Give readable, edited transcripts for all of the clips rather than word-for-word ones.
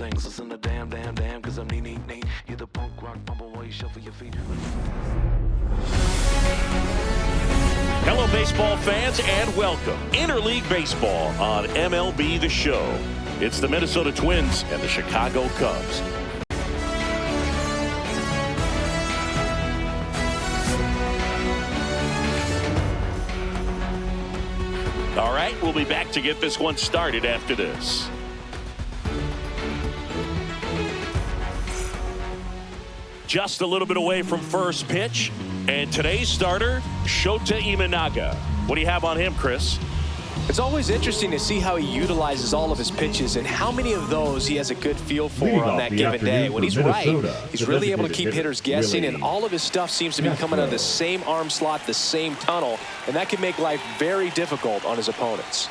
things. Listen to damn, cause I'm neat. You're the punk rock bumble while you shuffle your feet. Hello, baseball fans, and welcome. Interleague Baseball on MLB The Show. It's the Minnesota Twins and the Chicago Cubs. All right, we'll be back to get this one started after this. Just a little bit away from first pitch. And today's starter, Shota Imanaga. What do you have on him, Chris? It's always interesting to see how he utilizes all of his pitches and how many of those he has a good feel for on that given day. When he's right, he's really able to keep hitters guessing, and all of his stuff seems to be coming out of the same arm slot, the same tunnel, and that can make life very difficult on his opponents.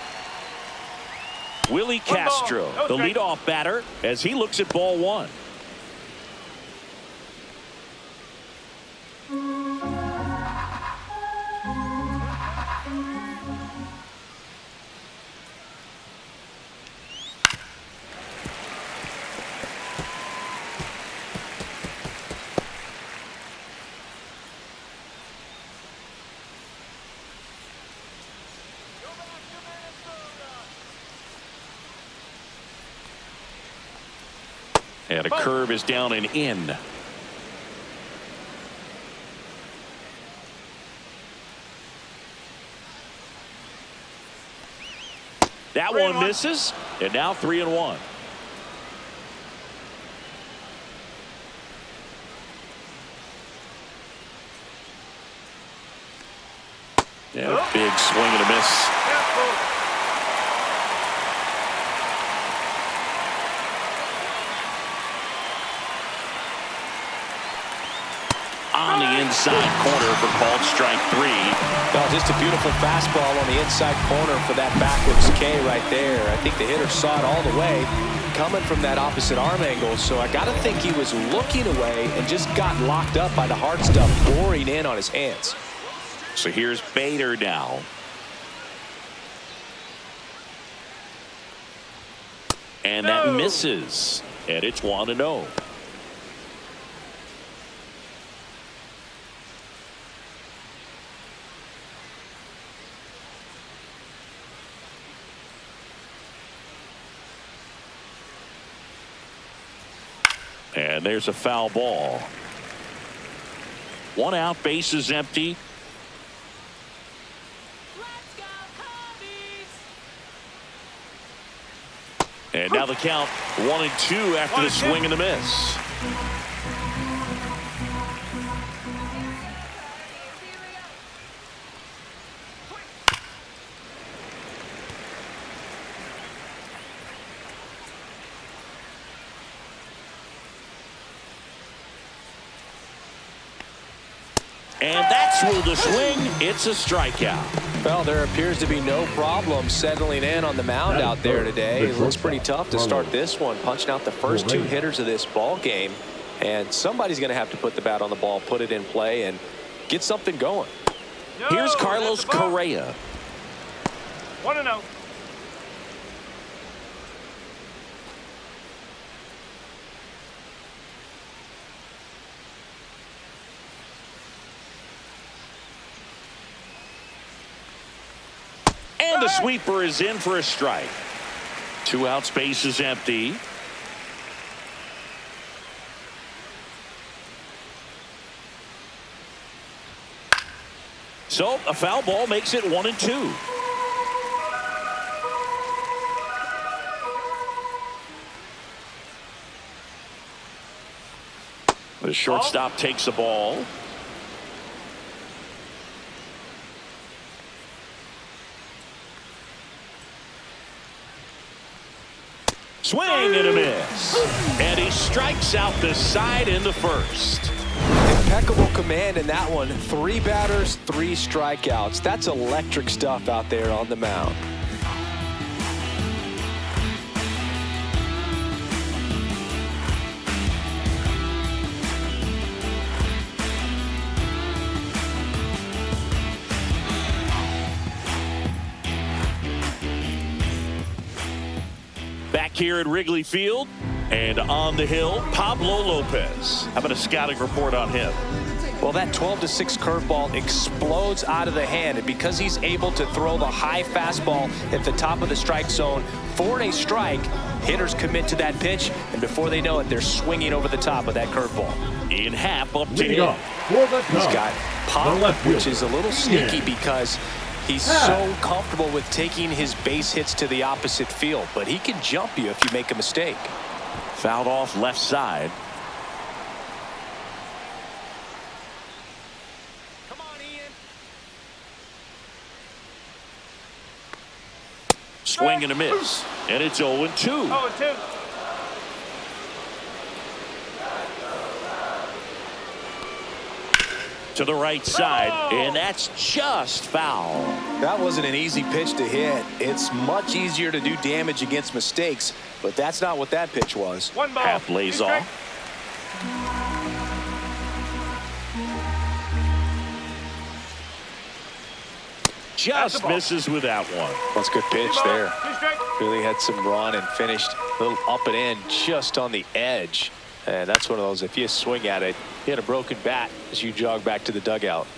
Willie Castro, the leadoff batter, as he looks at ball one. And a curve is down and in. That one misses, and now 3-1. Yeah, big swing and a miss. On the inside corner for called strike 3. Well, just a beautiful fastball on the inside corner for that backwards K right there. I think the hitter saw it all the way coming from that opposite arm angle, so I got to think he was looking away and just got locked up by the hard stuff boring in on his hands. So here's Bader now. And that misses. And it's 1-0. And there's a foul ball. 1 out, bases empty. Let's go, Cubbies! And now the count 1-2 after the swing and the miss. And that's ruled a swing. It's a strikeout. Well, there appears to be no problem settling in on the mound out there today. It looks pretty tough to start this one, punching out the first 2 hitters of this ball game. And somebody's going to have to put the bat on the ball, put it in play, and get something going. Here's Carlos Correa. 1-0. And the sweeper is in for a strike. 2 out, space is empty. So a foul ball makes it 1-2. The shortstop takes the ball. Swing and a miss. And he strikes out the side in the first. Impeccable command in that one. 3 batters, 3 strikeouts. That's electric stuff out there on the mound. Back here at Wrigley Field, And on the hill, Pablo Lopez. How about a scouting report on him? Well, that 12-6 curveball explodes out of the hand, and because he's able to throw the high fastball at the top of the strike zone for a strike, hitters commit to that pitch, and before they know it, they're swinging over the top of that curveball. In Happ up to Leading him. off for the He's Cubs, got the pop, left which fielder. is a little sneaky Yeah. because he's so comfortable with taking his base hits to the opposite field, but he can jump you if you make a mistake. Fouled off left side. Come on, Ian. Swing and a miss. And it's 0-2. 0-2. To the right side, and that's just foul. That wasn't an easy pitch to hit. It's much easier to do damage against mistakes, but that's not what that pitch was. 1 ball. Happ lays 2 strikes. off. Just misses with that one. That's a good pitch 2 balls, there. 2 strikes. Really had some run and finished a little up and in just on the edge. And that's one of those, if you swing at it, you had a broken bat as you jog back to the dugout.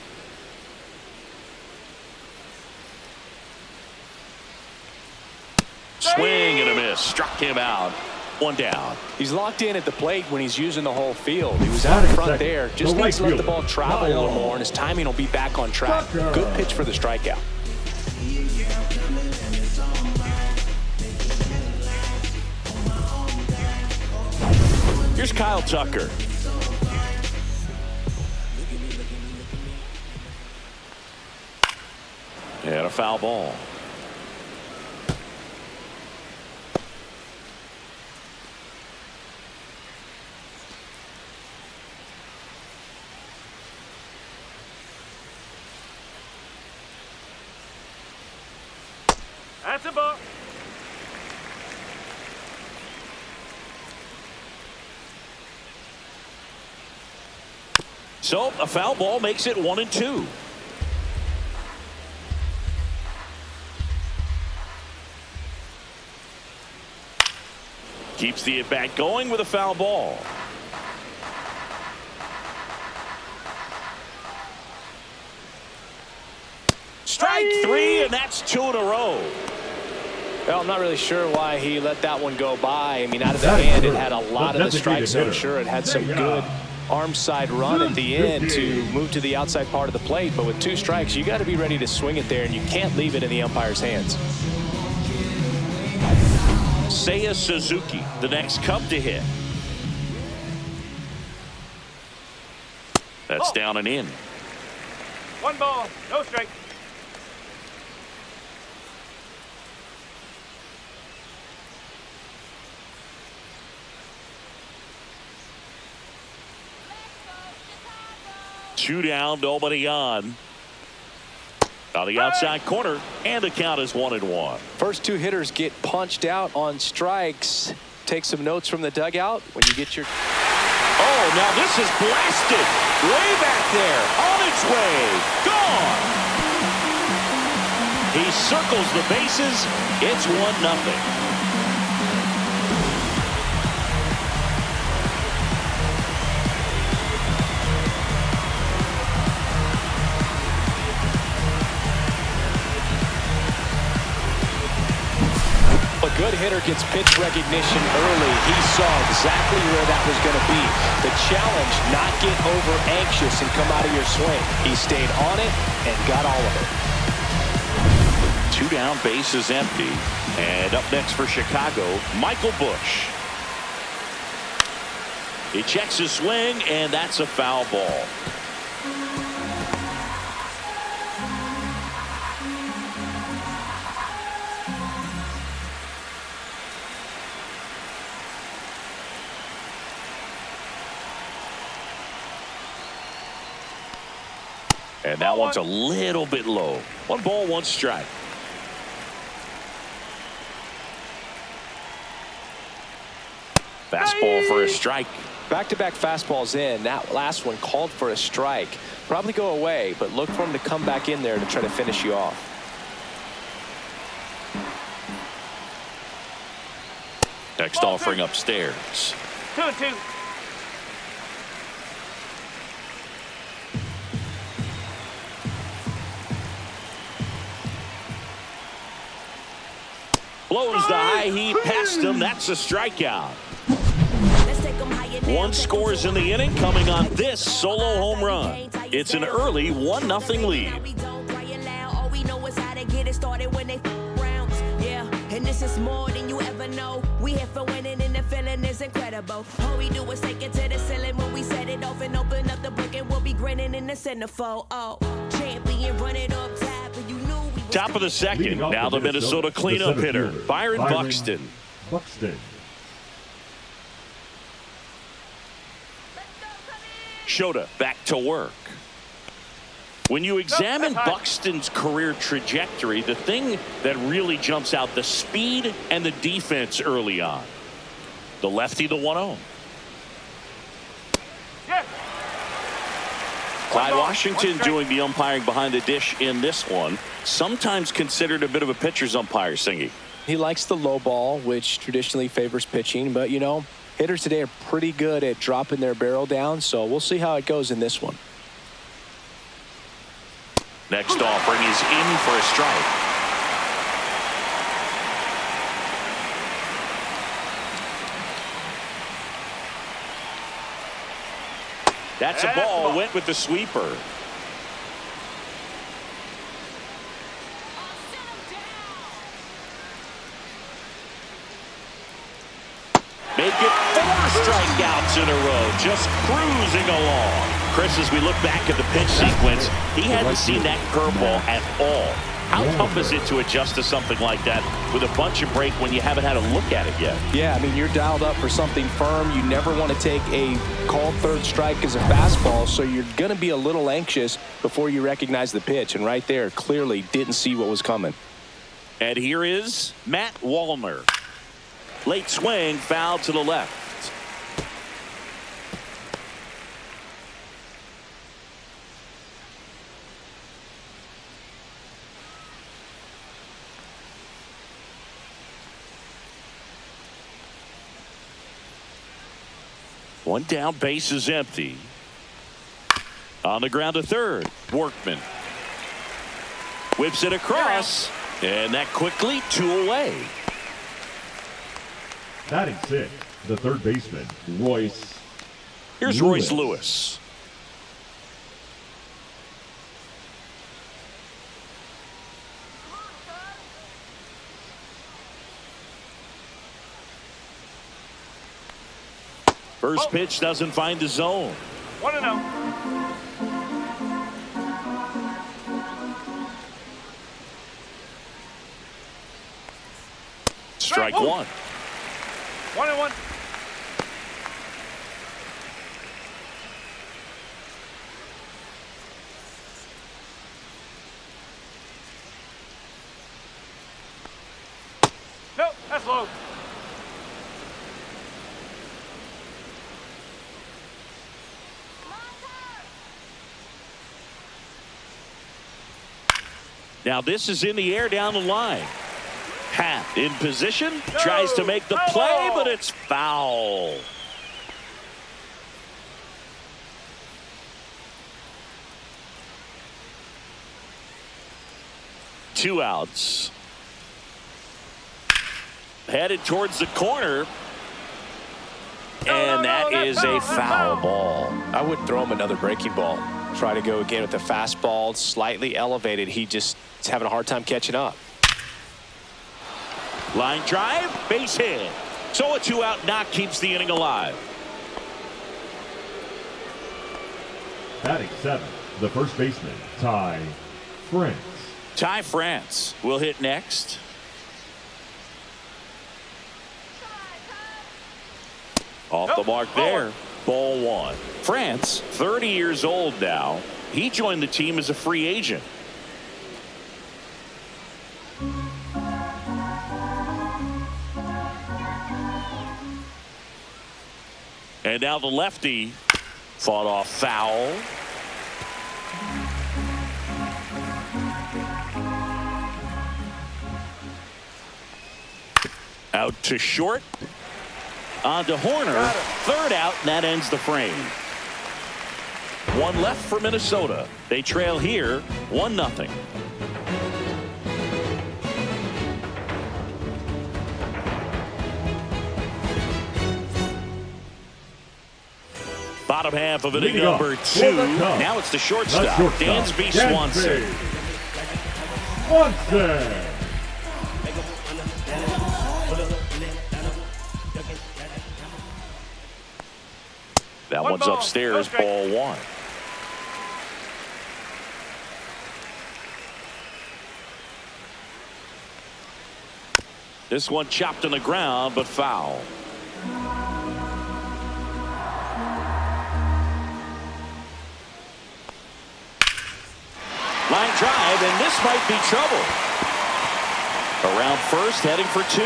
Swing and a miss. Struck him out. 1 down. He's locked in at the plate when he's using the whole field. He was out in front there. Just needs to let the ball travel a little more, and his timing will be back on track. Good pitch for the strikeout. Here's Kyle Tucker. And a foul ball. That's a ball. So a foul ball makes it 1-2. Keeps the at-bat going with a foul ball. Strike 3, and that's 2 in a row. Well, I'm not really sure why he let that one go by. I mean, out of the hand, it had a lot of the strike zone. Sure, it had some good arm side run at the end to move to the outside part of the plate, but with 2 strikes, you got to be ready to swing it there, and you can't leave it in the umpire's hands. Seiya Suzuki, the next Cub to hit. That's down and in. 1 ball. No strike. Two down, nobody on. On the outside corner, and the count is 1-1. First 2 hitters get punched out on strikes. Take some notes from the dugout when you get your... Oh, now this is blasted. Way back there. On its way. Gone. He circles the bases. It's 1-0. A good hitter gets pitch recognition early. He saw exactly where that was going to be. The challenge, not get over anxious and come out of your swing. He stayed on it and got all of it. 2 down, bases empty. And up next for Chicago, Michael Busch. He checks his swing, and that's a foul ball. And that one's a little bit low. 1 ball, 1 strike. Fastball for a strike. Back-to-back fastballs in. That last one called for a strike. Probably go away, but look for him to come back in there to try to finish you off. Next offering upstairs. 2-2. Blows the high heat past him. That's a strikeout. One scores in the inning, coming on this solo home run. It's an early 1-0 lead. And this is more than you ever know. We here for winning and the feeling is incredible. All we do is take it to the ceiling when we set it off and open up the book and we'll be grinning in the centerfold. Oh, champion, run it up top and you knew we was Top of the second. Now the Minnesota cleanup hitter, Byron Buxton. Shota back to work. When you examine Buxton's career trajectory, the thing that really jumps out, the speed and the defense early on. The lefty, the 1-0. Yes. Clyde Washington doing the umpiring behind the dish in this one. Sometimes considered a bit of a pitcher's umpire, Singy. He likes the low ball, which traditionally favors pitching. But, you know, hitters today are pretty good at dropping their barrel down. So we'll see how it goes in this one. Next offering is in for a strike. That's a ball. Went with the sweeper. Make it 4 strikeouts in a row. Just cruising along. Chris, as we look back at the pitch sequence, he hadn't seen that curveball at all. How tough is it to adjust to something like that with a bunch of break when you haven't had a look at it yet? Yeah, I mean, you're dialed up for something firm. You never want to take a called third strike as a fastball, so you're going to be a little anxious before you recognize the pitch. And right there, clearly didn't see what was coming. And here is Matt Wallner. Late swing, foul to the left. One down, base is empty. On the ground to third, Workman. Whips it across, and that quickly 2 away. Batting 6, the third baseman, Royce. Here's Royce Lewis. First pitch doesn't find the zone. 1-0. Strike one. 1-1. Nope, that's low. Now this is in the air down the line. Hat in position, tries to make the play, but it's foul. Two outs. Headed towards the corner. And that is a foul ball. I would throw him another breaking ball. Try to go again with the fastball, slightly elevated. He just is having a hard time catching up. Line drive, base hit. So a 2-out knock keeps the inning alive. Batting 7, the first baseman, Ty France. Ty France will hit next. Off the mark there. Ball one. France, 30 years old now. He joined the team as a free agent. And now the lefty fought off foul. Out to short. On to Horner. Third out, and that ends the frame. One left for Minnesota. They trail here 1-0. Bottom half of inning number 2. Now it's the shortstop, Dansby Swanson. That one's upstairs, ball 1. This one chopped on the ground, but foul. Line drive, and this might be trouble. Around first, heading for 2.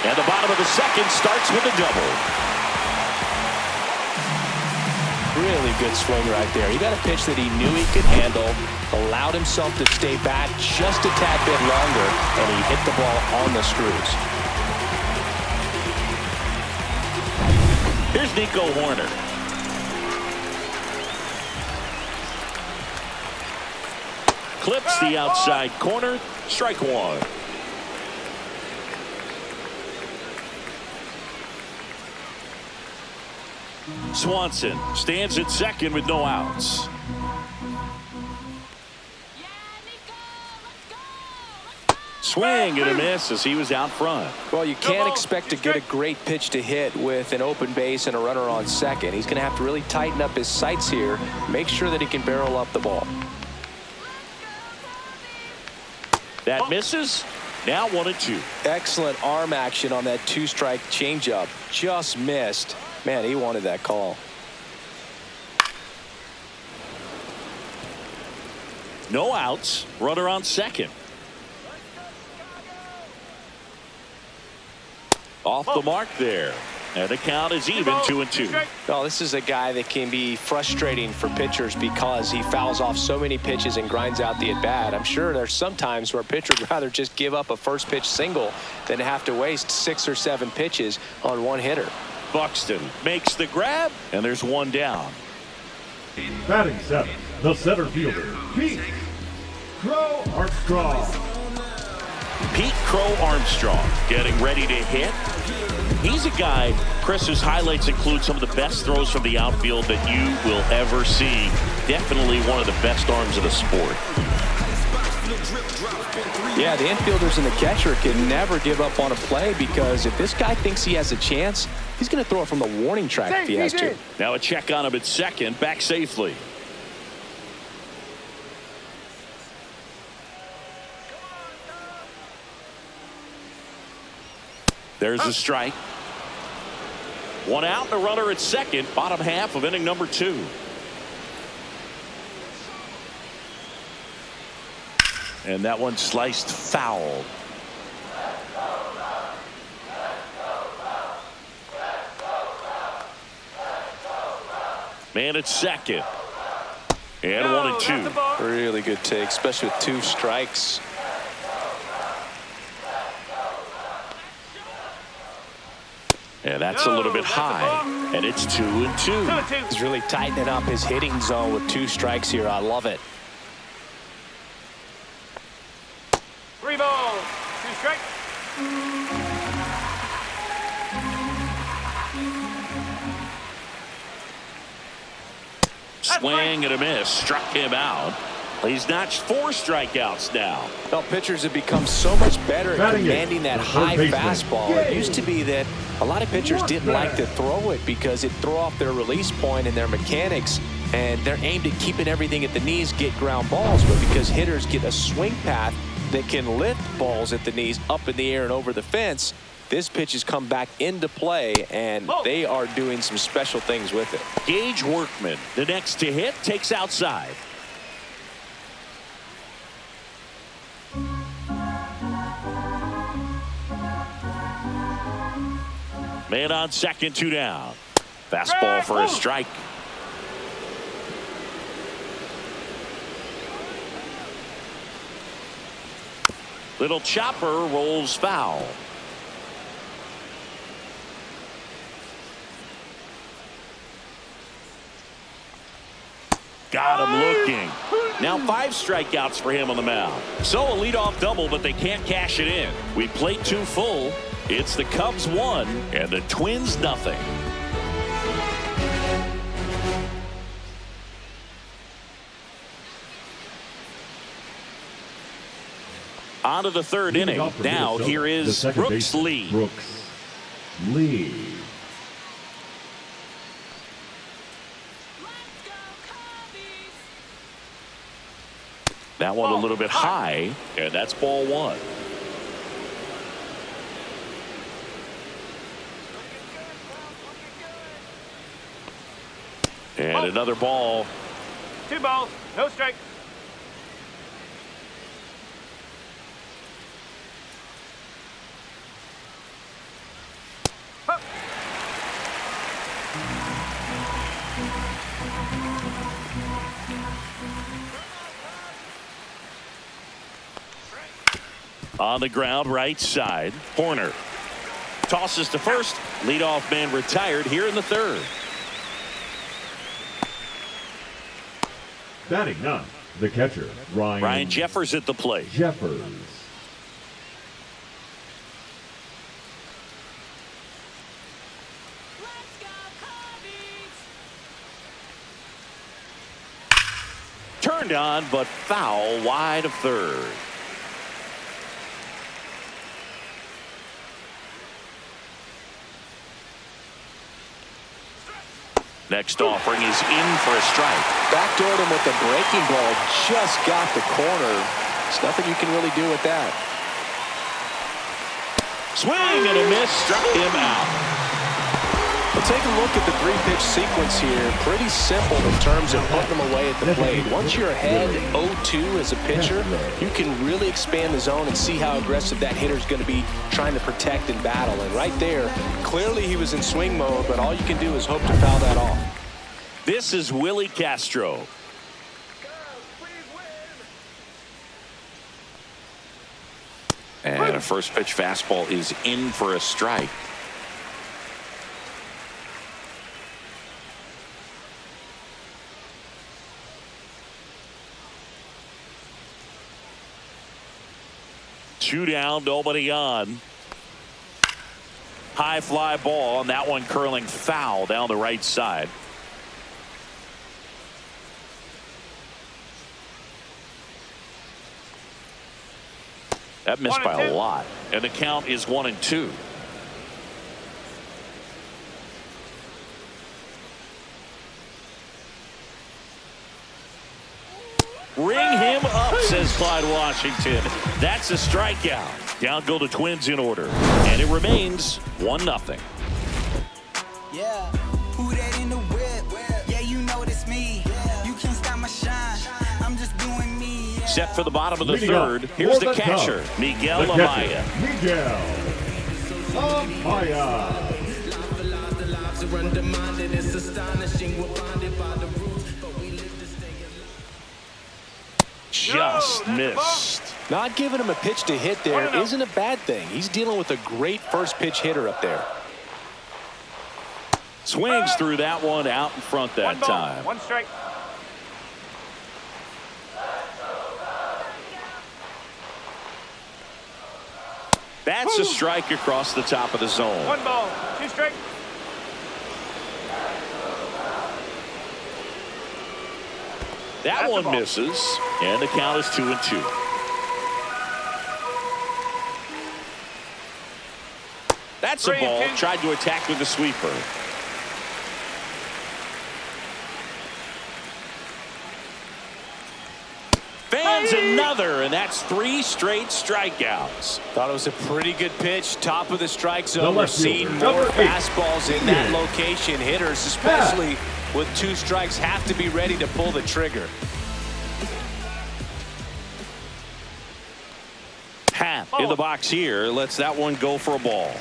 And the bottom of the second starts with a double. Really good swing right there. He got a pitch that he knew he could handle, allowed himself to stay back just a tad bit longer, and he hit the ball on the screws. Here's Nico Horner. Clips the outside corner. Strike 1. Swanson stands at second with no outs. Swing and a miss as he was out front. Well, you can't expect to get a great pitch to hit with an open base and a runner on second. He's going to have to really tighten up his sights here, make sure that he can barrel up the ball. That misses. Now 1-2. Excellent arm action on that 2-strike changeup. Just missed. Man, he wanted that call. No outs. Runner on second. Off the mark there. And the count is even 2-2. Well, this is a guy that can be frustrating for pitchers because he fouls off so many pitches and grinds out the at-bat. I'm sure there's some times where a pitcher would rather just give up a first pitch single than have to waste 6 or 7 pitches on one hitter. Buxton makes the grab, and there's one down. Batting 7, the center fielder, Pete Crow Armstrong. Pete Crow Armstrong getting ready to hit. He's a guy, Chris, whose highlights include some of the best throws from the outfield that you will ever see. Definitely one of the best arms of the sport. Yeah, the infielders and the catcher can never give up on a play because if this guy thinks he has a chance, he's going to throw it from the warning track if he has to. Now a check on him at second, back safely. There's a strike. One out and a runner at second, bottom half of inning number 2. And that one sliced foul. Man at second. And 1-2. Really good take, especially with 2 strikes. And that's a little bit high. And it's 2-2. He's really tightening up his hitting zone with 2 strikes here. I love it. 3 balls, 2 strikes. Swing and a miss. Struck him out. He's notched 4 strikeouts now. Well, pitchers have become so much better at commanding that high fastball. It used to be that a lot of pitchers didn't like to throw it because it'd throw off their release point and their mechanics, and they're aimed at keeping everything at the knees, get ground balls. But because hitters get a swing path that can lift balls at the knees up in the air and over the fence, this pitch has come back into play, and they are doing some special things with it. Gage Workman, the next to hit, takes outside. Man on second, 2 down. Fastball for a strike. Little chopper rolls foul. Got him looking. Now 5 strikeouts for him on the mound. So a leadoff double, but they can't cash it in. We played 2 full. It's the Cubs 1 and the Twins nothing. On to the 3rd inning. Now here is Brooks Lee. Brooks Lee. That one a little bit high, and that's ball 1. And another ball. 2 balls, no strikes. On the ground, right side. Horner tosses to first. Leadoff man retired here in the 3rd. Batting 9th, the catcher, Ryan Jeffers at the plate. Jeffers. Turned on, but foul wide of 3rd. Next offering is in for a strike. Backdoored him with the breaking ball. Just got the corner. There's nothing you can really do with that. Swing and a miss. Struck him out. Well, take a look at the 3-pitch sequence here. Pretty simple in terms of putting them away at the plate. Once you're ahead 0-2 as a pitcher, you can really expand the zone and see how aggressive that hitter's going to be trying to protect and battle. And right there, clearly he was in swing mode, but all you can do is hope to foul that off. This is Willie Castro. And a first pitch fastball is in for a strike. Two down, nobody on. High fly ball, and that one curling foul down the right side. That missed by a lot, and the count is 1-2. Ring him up, says Clyde Washington. That's a strikeout. Down go the Twins in order, and it remains 1-0. Yeah, who that in the whip? Yeah, you know it's me. You can't stop my shine. I'm just doing me. Yeah. Set for the bottom of the 3rd. Here's the catcher, Miguel Amaya. Miguel Amaya. Just missed. Not giving him a pitch to hit there isn't a bad thing. He's dealing with a great first pitch hitter up there. Swings through that one out in front that time. 1 strike. That's a strike across the top of the zone. 1 ball, 2 strikes. That one misses, and the count is 2-2. That's a ball. Tried to attack with the sweeper. Fans another, and that's 3 straight strikeouts. Thought it was a pretty good pitch. Top of the strike zone. The We're seeing fielder, more number 8. fastballs in that location. Hitters, especially with 2 strikes, have to be ready to pull the trigger. Hap in the box here. Lets that one go for a ball.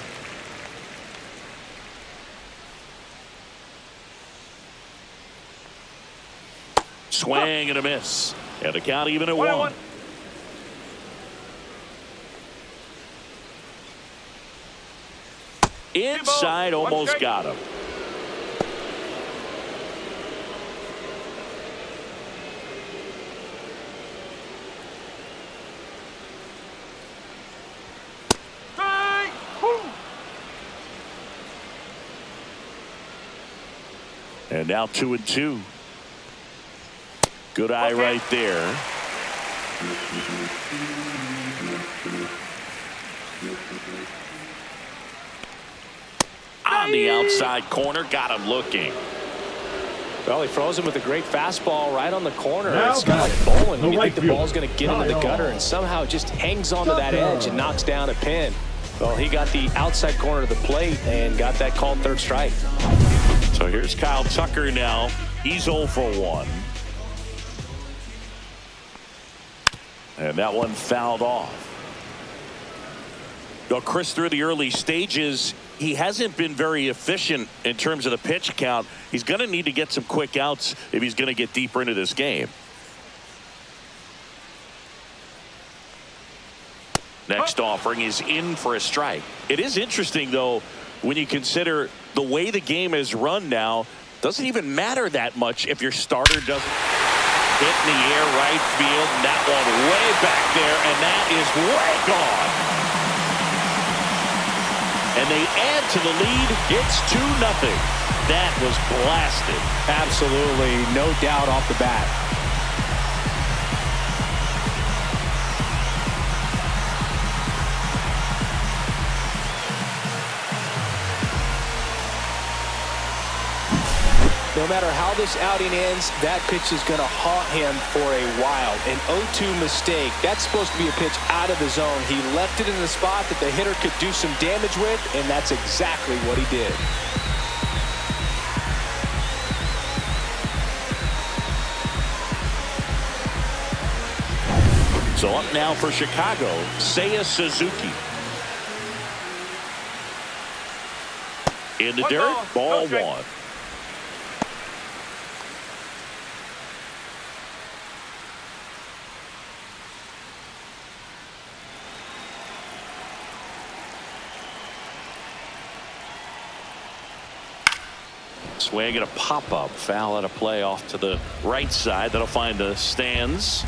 Swing and a miss. And the count even at 1. Inside, almost got him. And now 2-2. Good eye right there. On the outside corner, got him looking. Well, he froze him with a great fastball right on the corner. Now It's kind of like bowling when you think the field. ball's going to get into the gutter, and somehow it just hangs onto that edge and knocks down a pin. Well, he got the outside corner of the plate and got that called third strike. So here's Kyle Tucker now. He's 0 for 1. And that one fouled off. Well, Chris, through the early stages, he hasn't been very efficient in terms of the pitch count. He's going to need to get some quick outs if he's going to get deeper into this game. Next offering is in for a strike. It is interesting, though, when you consider the way the game is run now, doesn't even matter that much if your starter doesn't hit in the air right field. And that one way back there, and that is way gone. And they add to the lead. It's 2-0. That was blasted. Absolutely, no doubt off the bat. No matter how this outing ends, that pitch is going to haunt him for a while. An 0-2 mistake. That's supposed to be a pitch out of the zone. He left it in the spot that the hitter could do some damage with, and that's exactly what he did. So up now for Chicago, Seiya Suzuki. In the dirt, ball one. Swing and a pop-up. Foul at a play off to the right side. That'll find the stands.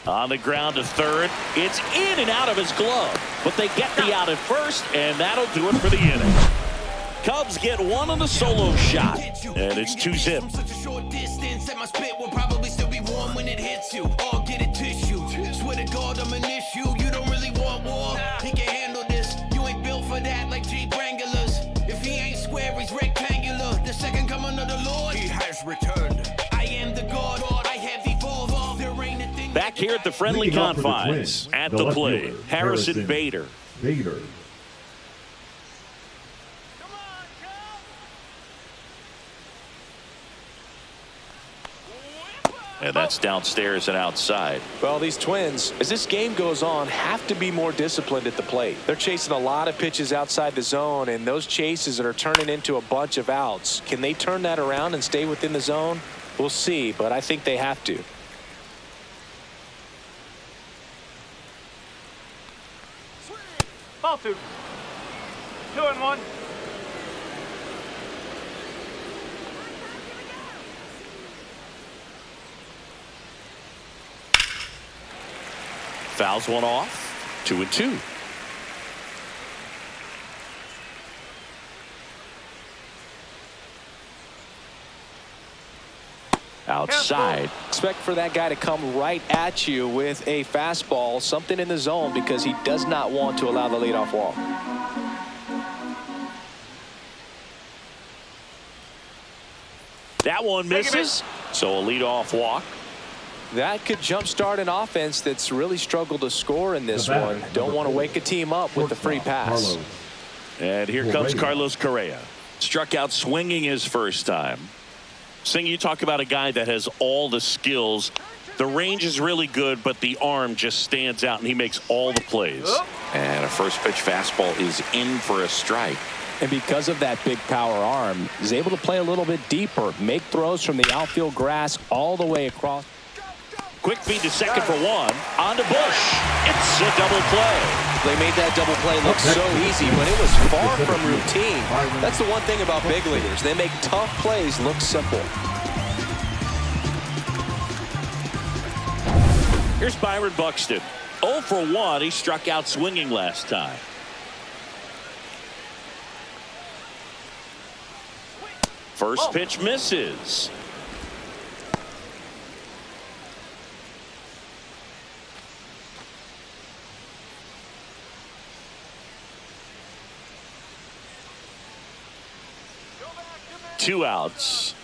On the ground to third. It's in and out of his glove. But they get the out at first, and that'll do it for the inning. Cubs get one on the solo shot. And it's 2-zip. Such a short distance that my spit will probably still be warm when it hits you. Or get a tissue. Swear to God, I'm an issue. You don't really want war. He can handle this. You ain't built for that like Jeep Wranglers. If he ain't square, he's rectangular. The second coming of the Lord, he has returned. I am the God. I have evolved. There ain't a thing. Back here at the friendly confines. At the plate, Harrison Bader. And that's downstairs and outside. Well, these Twins, as this game goes on, have to be more disciplined at the plate. They're chasing a lot of pitches outside the zone, and those chases that are turning into a bunch of outs. Can they turn that around and stay within the zone? We'll see, but I think they have to. Ball 2. 2-1. Fouls one off. 2-2. Outside. Expect for that guy to come right at you with a fastball, something in the zone, because he does not want to allow the leadoff walk. That one misses. So a leadoff walk. That could jumpstart an offense that's really struggled to score in this one. Don't want to wake a team up with the free pass. And here comes Carlos Correa. Struck out swinging his first time. Sing, you talk about a guy that has all the skills. The range is really good, but the arm just stands out, and he makes all the plays. And a first pitch fastball is in for a strike. And because of that big power arm, he's able to play a little bit deeper, make throws from the outfield grass all the way across. Quick feed to second for one. On to Bush. It's a double play. They made that double play look so easy, but it was far from routine. That's the one thing about big leaguers. They make tough plays look simple. Here's Byron Buxton. 0 for 1. He struck out swinging last time. First pitch misses. Two outs.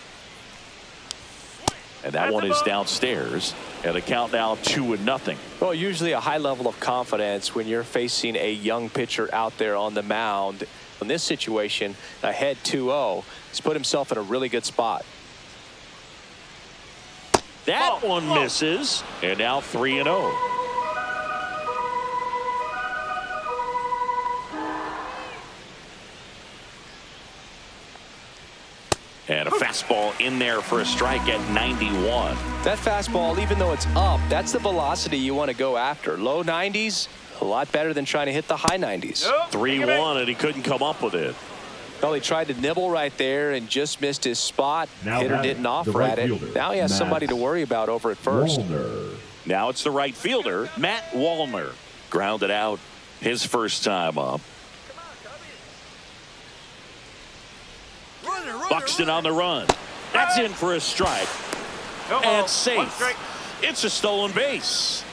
And that one is downstairs. And the count now 2-0. Well, usually a high level of confidence when you're facing a young pitcher out there on the mound. In this situation, ahead 2-0, he's put himself in a really good spot. That one misses. And now 3-0. And a fastball in there for a strike at 91. That fastball, even though it's up, that's the velocity you want to go after. Low 90s, a lot better than trying to hit the high 90s. 3-1, and he couldn't come up with it. Well, he tried to nibble right there and just missed his spot. Now Hitter didn't offer at it. Now he has somebody to worry about over at first. Now it's the right fielder, Matt Wallner. Grounded out his first time up. Buxton on the run. That's in for a strike. And safe. It's a stolen base.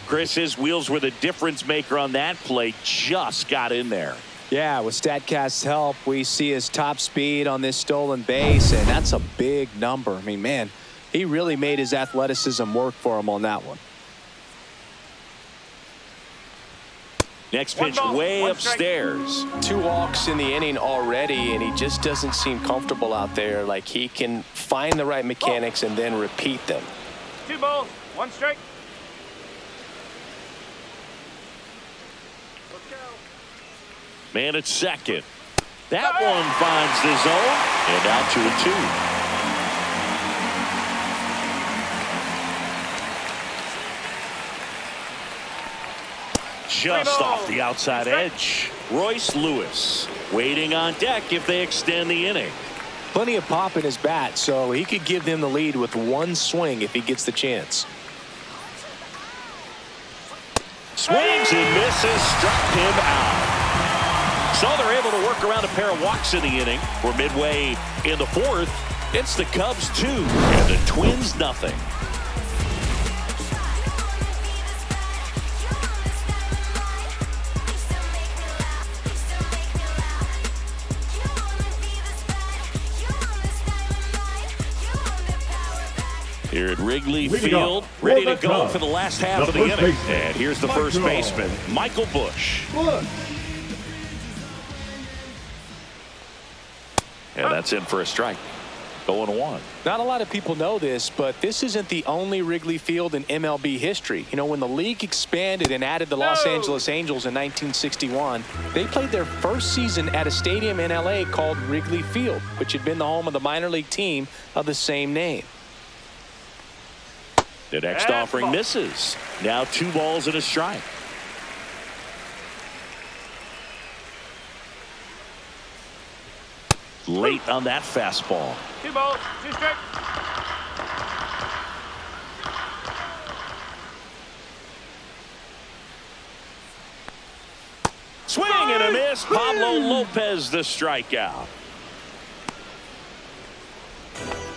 Chris, his wheels were the difference maker on that play. Just got in there. Yeah, with StatCast's help, we see his top speed on this stolen base, and that's a big number. I mean, man, he really made his athleticism work for him on that one. Next pitch way upstairs. 2 walks in the inning already, and he just doesn't seem comfortable out there. Like he can find the right mechanics and then repeat them. 2 balls, 1 strike. Man at second. That one finds the zone, and out 2-2. Just off the outside edge. Royce Lewis waiting on deck if they extend the inning. Plenty of pop in his bat, so he could give them the lead with 1 swing if he gets the chance. Swings and misses, struck him out. So they're able to work around a pair of walks in the inning. We're midway in the 4th. It's the Cubs 2 and the Twins nothing. Here at Wrigley Field, ready to go for the last half of the inning. And here's the first baseman, Michael Busch. And that's in for a strike. 0-1. Not a lot of people know this, but this isn't the only Wrigley Field in MLB history. You know, when the league expanded and added the Los Angeles Angels in 1961, they played their first season at a stadium in LA called Wrigley Field, which had been the home of the minor league team of the same name. The next offering misses. Now 2 balls and a strike. Late on that fastball. 2 balls, 2 strikes. Swing and a miss. Pablo Lopez the strikeout.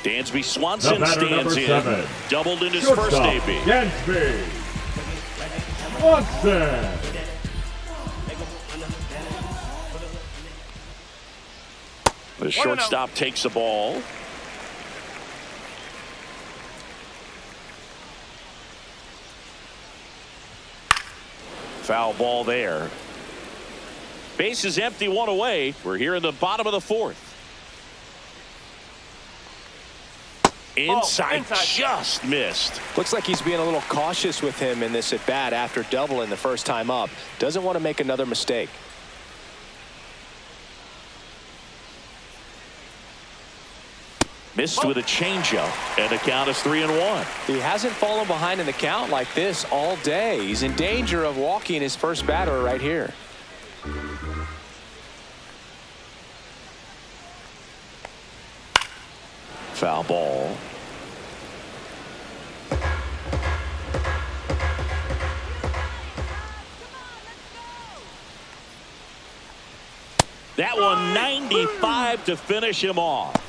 Dansby Swanson stands in. Doubled in his first debut. Dansby Swanson. The shortstop takes the ball. Foul ball there. Base is empty, 1 away. We're here in the bottom of the 4th. Inside, just missed. Looks like he's being a little cautious with him in this at bat after doubling the first time up. Doesn't want to make another mistake. Missed with a changeup, and the count is 3-1. He hasn't fallen behind in the count like this all day. He's in danger of walking his first batter right here. Foul ball. that one 95 to finish him off.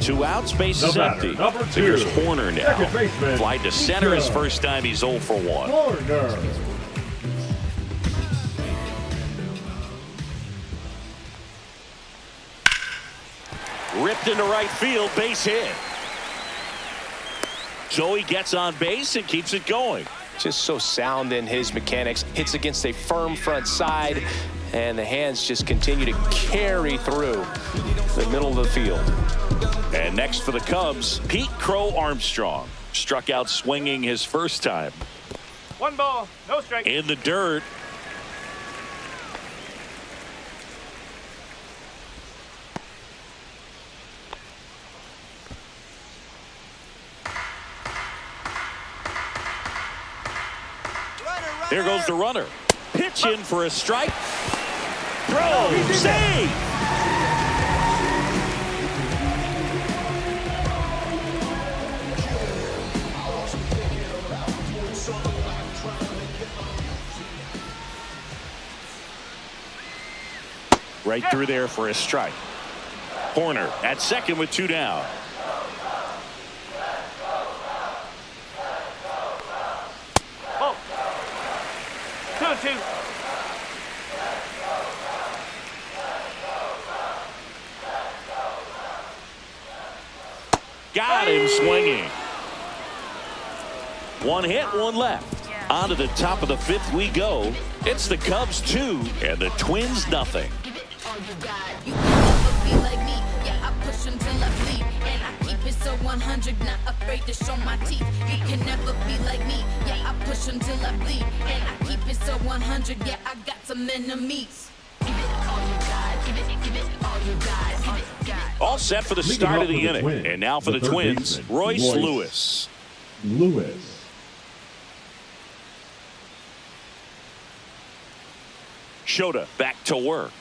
2 outs, base is empty. Number 2. Here's Horner now. Second baseman. Fly to center his first time. He's 0 for 1. Horner. Ripped into right field, base hit. Joey gets on base and keeps it going. Just so sound in his mechanics. Hits against a firm front side, and the hands just continue to carry through the middle of the field. And next for the Cubs, Pete Crow Armstrong. Struck out swinging his first time. 1 ball, no strike. In the dirt. There goes the runner. Pitch in for a strike. Throw, save. Right through there for a strike. Horner at second with 2 down. Oh. 2-2. Got him swinging. 1 hit, 1 left. On to the top of the 5th we go. It's the Cubs 2 and the Twins nothing. You can never be like me. Yeah, I push until I bleed. And I keep it so 100, not afraid to show my teeth. You can never be like me. Yeah, I push until I bleed. And I keep it so 100. Yeah, I got some enemies. Give it all you got. Give it all you got. All you got. All set for the start of the inning. And now for the Twins, Royce Lewis. Shota back to work.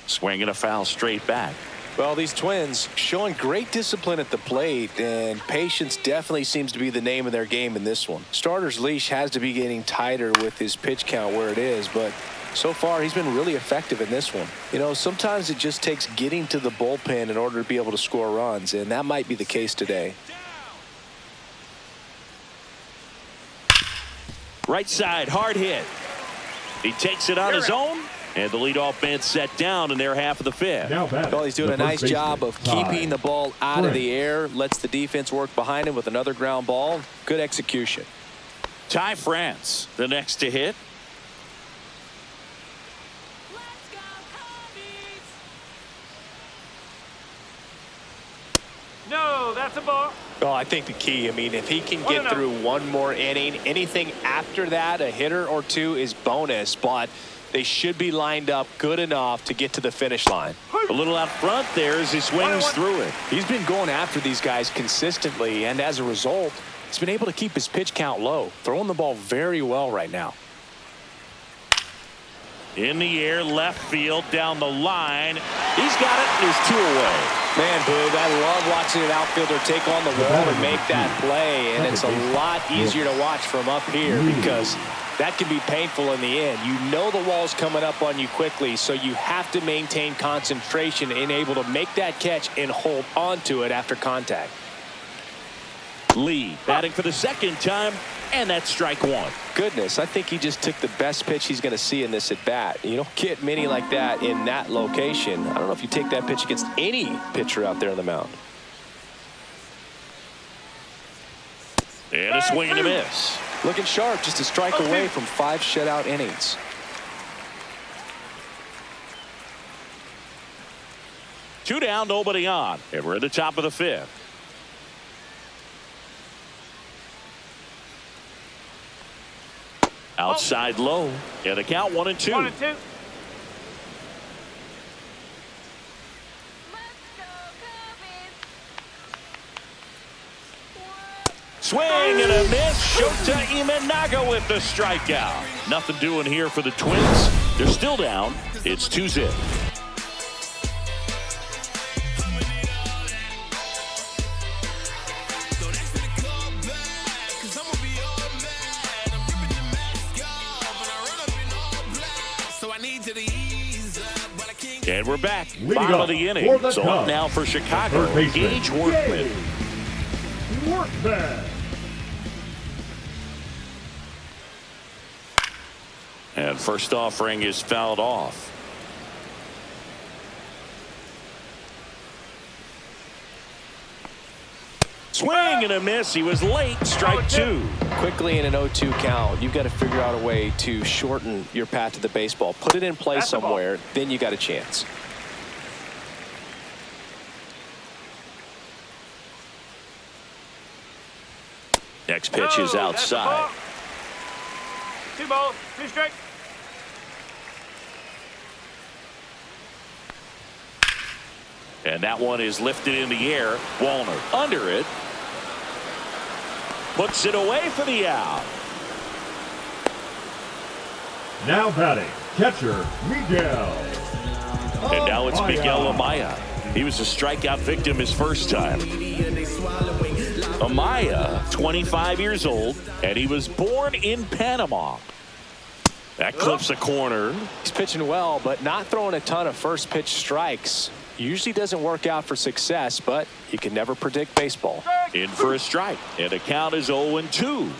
Swinging a foul straight back. Well, these Twins showing great discipline at the plate, and patience definitely seems to be the name of their game in this one. Starter's leash has to be getting tighter with his pitch count where it is, but so far he's been really effective in this one. You know, sometimes it just takes getting to the bullpen in order to be able to score runs, and that might be the case today. Right side, hard hit. He takes it on his own, and the leadoff man set down in their half of the 5th. Well, he's doing a nice job of keeping the ball out of the air, lets the defense work behind him with another ground ball. Good execution. Ty France, the next to hit. No, that's a ball. Well, I think the key, I mean, if he can get through one more inning, anything after that, a hitter or 2 is bonus, but they should be lined up good enough to get to the finish line. A little out front there as he swings through it. He's been going after these guys consistently, and as a result, he's been able to keep his pitch count low, throwing the ball very well right now. In the air, left field, down the line. He's got it, and he's 2 away. Man, Boog, I love watching an outfielder take on the wall and make that play, and it's a lot easier to watch from up here because that can be painful in the end. You know the wall's coming up on you quickly, so you have to maintain concentration and able to make that catch and hold onto it after contact. Lee batting for the 2nd time, and that's strike 1. Goodness, I think he just took the best pitch he's going to see in this at bat. You don't get many like that in that location. I don't know if you take that pitch against any pitcher out there on the mound. And a swing and a miss. Looking sharp, just a strike away from 5 shutout innings. Two down, nobody on, and we're at the top of the 5th. Outside low, and the count 1-2. 1-2. Swing and a miss. Shota Imanaga with the strikeout. Nothing doing here for the Twins. They're still down. It's 2-0. And we're back. Leading Bottom up of the for inning. the So Cubs, up now for Chicago. third baseman, Gage Workman. Workman. And first offering is fouled off. Swing and a miss. He was late. Strike two. Quickly in an 0-2 count, you've got to figure out a way to shorten your path to the baseball. Put it in play somewhere, then you got a chance. Next pitch is outside. 2 balls, 2 strikes. And that one is lifted in the air. Wallner under it. Puts it away for the out. Now batting, catcher Miguel. And now it's Miguel Amaya. He was a strikeout victim his first time. Amaya, 25 years old, and he was born in Panama. That clips a corner. He's pitching well, but not throwing a ton of first pitch strikes. Usually doesn't work out for success, but you can never predict baseball. In for a strike, and the count is 0-2.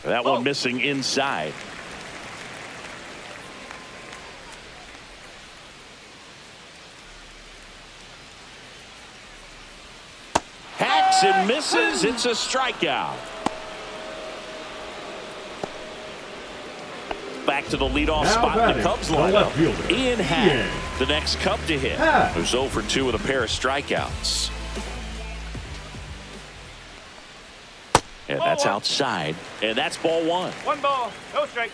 That one missing inside. Hacks and misses. It's a strikeout. Back to the leadoff Now spot in the Cubs lineup. Ian Hack, the next Cub to hit. Who's 0 for 2 with a pair of strikeouts. And that's outside. And that's ball 1. 1 ball, no strike.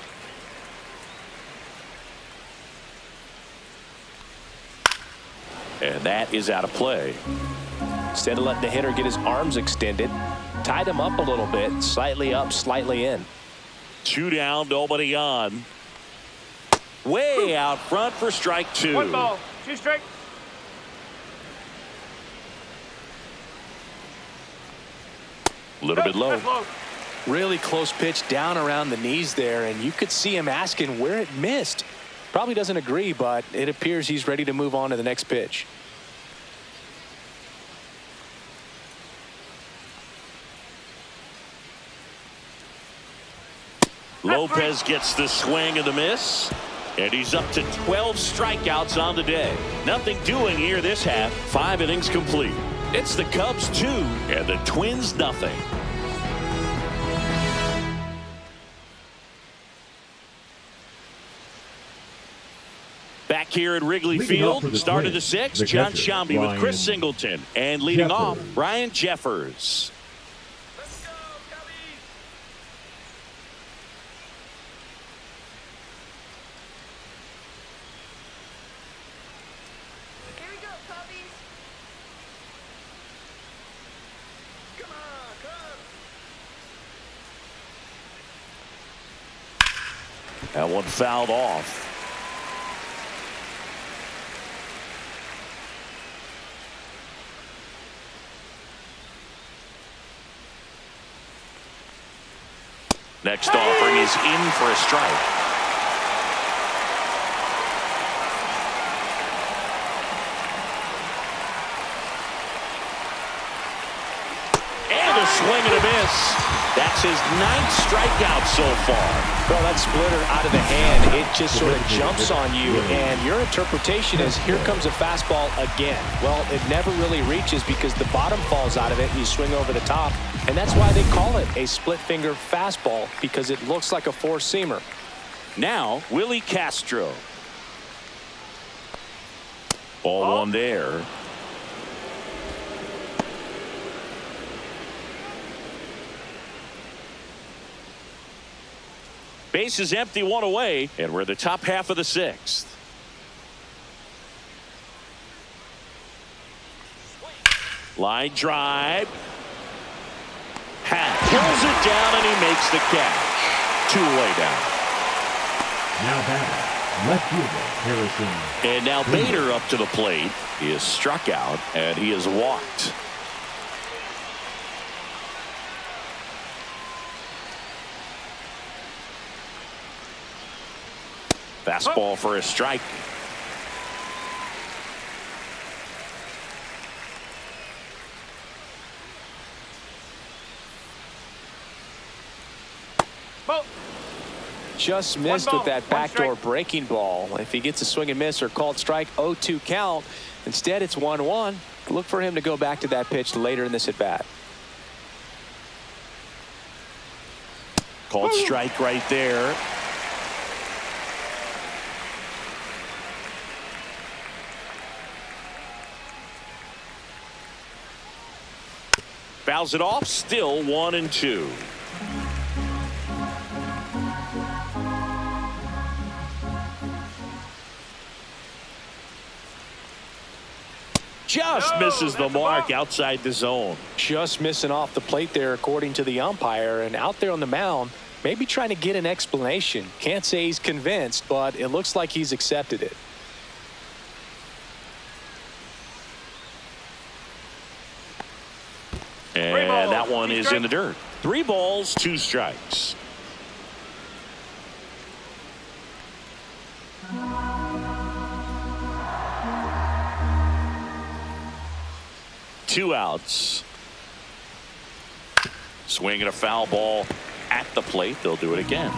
And that is out of play. Instead of letting the hitter get his arms extended, tied him up a little bit, slightly up, slightly in. 2 down, nobody on. Way out front for strike 2. 1 ball, 2 strikes. A little bit low. Really close pitch down around the knees there, and you could see him asking where it missed. Probably doesn't agree, but it appears he's ready to move on to the next pitch. Lopez gets the swing and the miss, and he's up to 12 strikeouts on the day. Nothing doing here this half. 5 innings complete. It's the Cubs 2 and the Twins nothing. Back here at Wrigley Field, start of the 6th, John Sciambi with Chris Singleton, and leading off, Ryan Jeffers. That one fouled off. Next offering is in for a strike. And a swing and a miss. That's his 9th strikeout so far. Well, that splitter out of the hand, it just sort of jumps on you, and your interpretation is here comes a fastball again. Well, it never really reaches because the bottom falls out of it and you swing over the top, and that's why they call it a split finger fastball, because it looks like a four-seamer. Now, Willie Castro. Ball 1 there. Base is empty, 1 away, and we're in the top half of the 6th. Line drive. Hack pulls it down, and he makes the catch. 2 away down. Now batting, Left fielder, Harrison. And now Bader up to the plate. He is struck out, and he is walked. Fastball for a strike. Just missed with that backdoor breaking ball. If he gets a swing and miss or called strike, 0-2 count. Instead, it's 1-1. Look for him to go back to that pitch later in this at bat. Called strike right there. Fouls it off. Still 1-2. Just misses the mark outside the zone. Just missing off the plate there, according to the umpire. And out there on the mound, maybe trying to get an explanation. Can't say he's convinced, but it looks like he's accepted it. And that one is in the dirt. 3 balls, 2 strikes. Two outs. Swinging a foul ball at the plate. They'll do it again.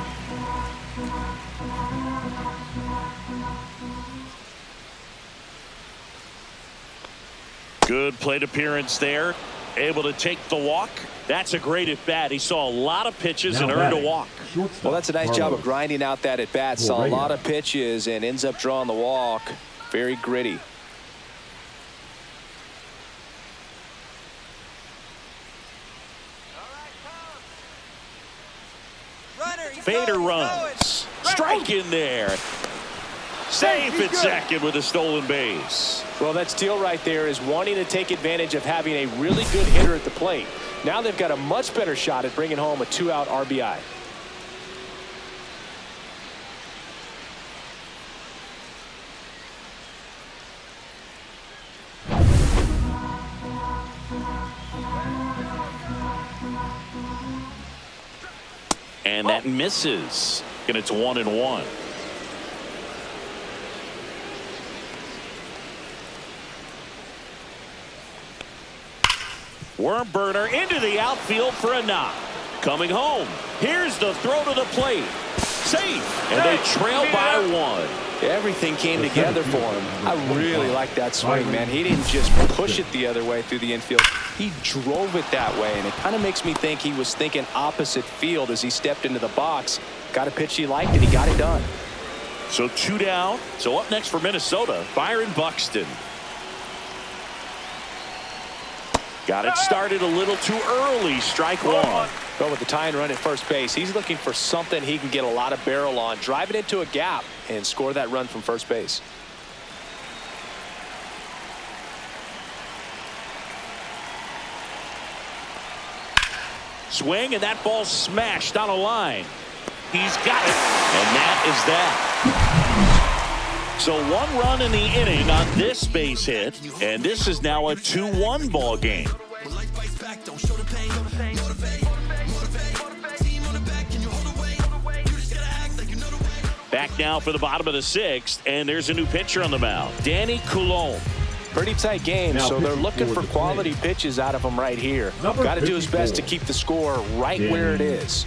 Good plate appearance there. Able to take the walk. That's a great at bat. He saw a lot of pitches and earned a walk. Well, that's a nice job of grinding out that at bat. Saw a lot of pitches and ends up drawing the walk. Very gritty. Bader runs. Strike in there. Safe at second with a stolen base. Well, that steal right there is wanting to take advantage of having a really good hitter at the plate. Now they've got a much better shot at bringing home a 2-out RBI. And that misses. And it's 1-1. Worm burner into the outfield for a knock. Coming home. Here's the throw to the plate. Safe. And they trail by 1. Everything came together for him. I really like that swing, man. He didn't just push it the other way through the infield. He drove it that way, and it kind of makes me think he was thinking opposite field as he stepped into the box. Got a pitch he liked, and he got it done. So 2 down. So up next for Minnesota, Byron Buxton. Got it started a little too early. Strike 1. Well, with the tying run at first base, he's looking for something he can get a lot of barrel on. Drive it into a gap and score that run from first base. Swing, and that ball smashed on a line. He's got it, and that is that. So 1 run in the inning on this base hit, and this is now a 2-1 ball game. Back now for the bottom of the 6th, and there's a new pitcher on the mound, Danny Coulombe. Pretty tight game, so they're looking for quality pitches out of him right here. Got to do his best to keep the score right where it is.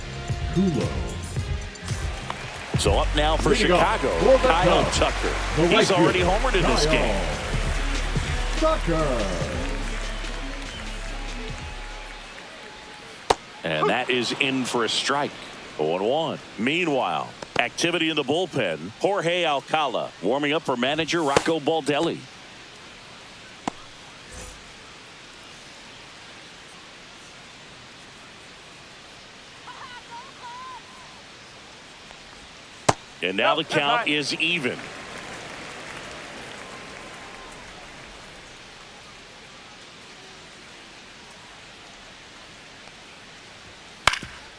So up now for Chicago, Kyle Tucker. He's already homered in this game. And that is in for a strike. 0-1. Meanwhile, activity in the bullpen. Jorge Alcala warming up for manager Rocco Baldelli. And now the count is even.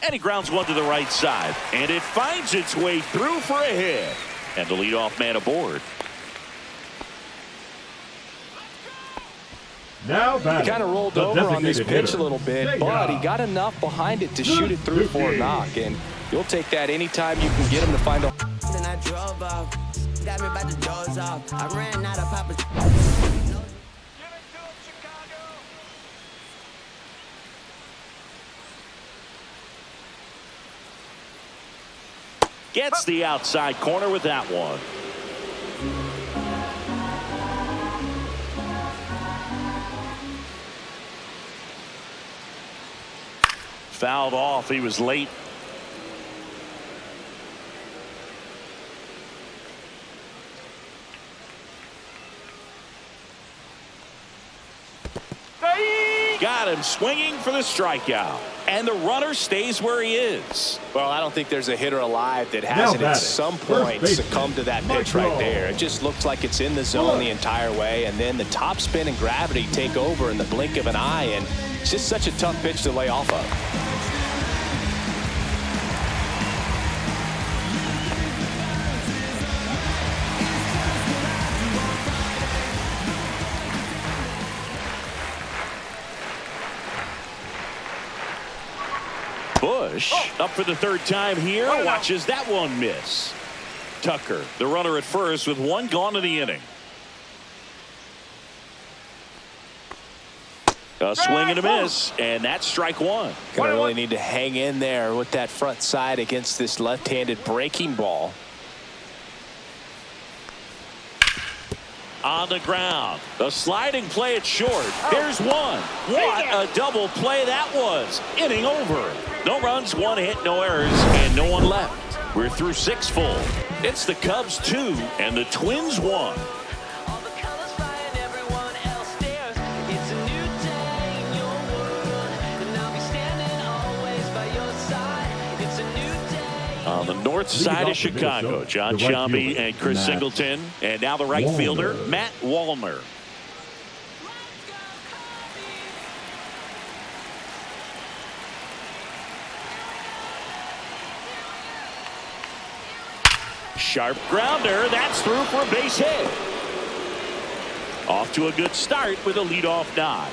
And he grounds one to the right side. And it finds its way through for a hit. And the leadoff man aboard. Now He kind of rolled over on this pitch a little bit, but he got enough behind it to shoot it through for a knock. And you'll take that anytime you can get him to find a. Then I drove off, got me by the doors off. I ran out of Papa. Gets the outside corner with that one. Fouled off. He was late. Got him swinging for the strikeout. And the runner stays where he is. Well, I don't think there's a hitter alive that hasn't at some point succumbed to that pitch right there. It just looks like it's in the zone the entire way, and then the top spin and gravity take over in the blink of an eye, and it's just such a tough pitch to lay off of. Bush up for the third time here. Watches that one miss. Tucker, the runner at first with one gone in the inning. A swing and a miss, and that's strike one. Gonna really need to hang in there with that front side against this left-handed breaking ball. On the ground, the sliding play at short. Here's one. What a double play that was. Inning over. No runs, one hit, no errors, and no one left. We're through 6 full. It's the Cubs 2 and the Twins 1. On the north side of Chicago, John Sciambi and Chris Singleton. And now the right fielder, Matt Wallner. Sharp grounder. That's through for a base hit. Off to a good start with a leadoff nod.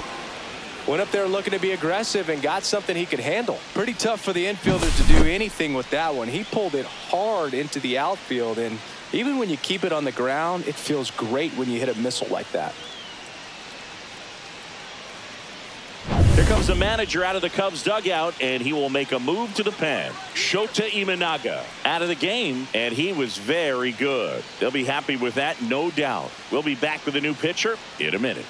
Went up there looking to be aggressive and got something he could handle. Pretty tough for the infielder to do anything with that one. He pulled it hard into the outfield, and even when you keep it on the ground, it feels great when you hit a missile like that. Here comes the manager out of the Cubs dugout, and he will make a move to the pen. Shota Imanaga out of the game, and he was very good. They'll be happy with that, no doubt. We'll be back with a new pitcher in a minute.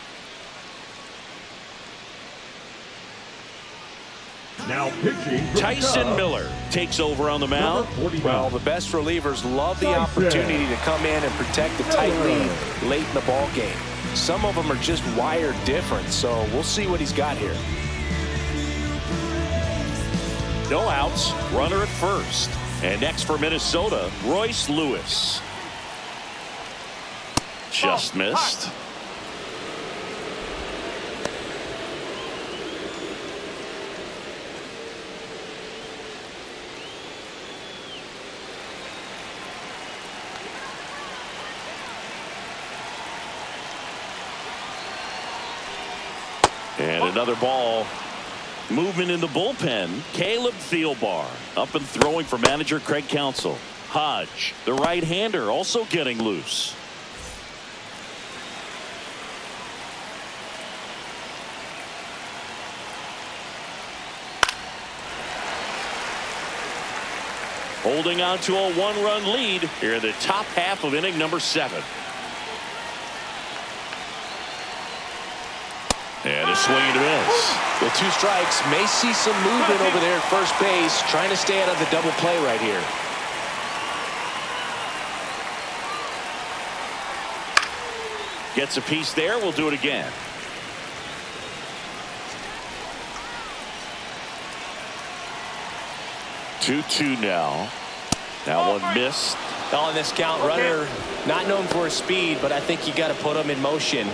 Now pitching, Tyson Miller takes over on the mound. Well, the best relievers love the opportunity to come in and protect the tight lead late in the ball game. Some of them are just wired different, so we'll see what he's got here. No outs, runner at first. And next for Minnesota, Royce Lewis. Just missed. And another ball. Movement in the bullpen. Caleb Thielbar up and throwing for manager Craig Counsell. Hodge, the right-hander, also getting loose. Holding on to a 1-run lead here in the top half of inning number 7. And a swing and a miss. With 2 strikes, may see some movement over there at first base, trying to stay out of the double play right here. Gets a piece there. We'll do it again. Two now. That one missed. On this count, runner not known for his speed, but I think you got to put him in motion.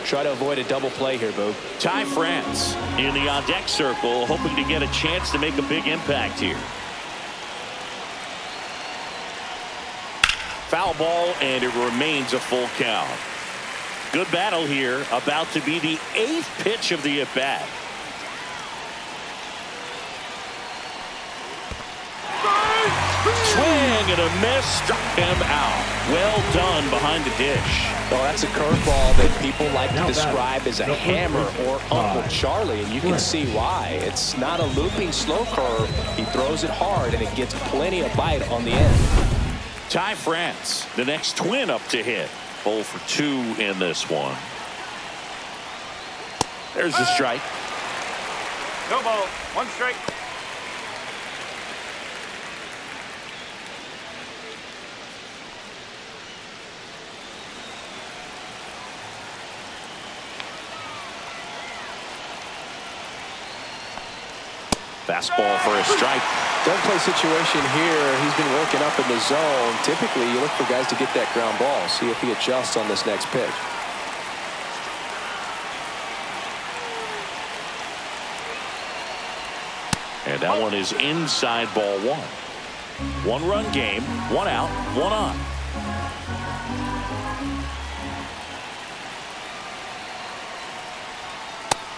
Try to avoid a double play here, Boo. Ty France in the on-deck circle, hoping to get a chance to make a big impact here. foul ball, and it remains a full count. Good battle here, about to be the 8th pitch of the at-bat. Swing and a miss, struck him out. Well done behind the dish. Well, that's a curveball that people like to describe as a hammer or Uncle Charlie, and you can see why. It's not a looping slow curve. He throws it hard, and it gets plenty of bite on the end. Ty France, the next twin up to hit. 0 for 2 in this one. There's the strike. No ball. 1 strike. Fastball for a strike. Double play situation here. He's been working up in the zone. Typically, you look for guys to get that ground ball. See if he adjusts on this next pitch. And that one is inside, ball 1. 1-run game, 1 out, 1 on.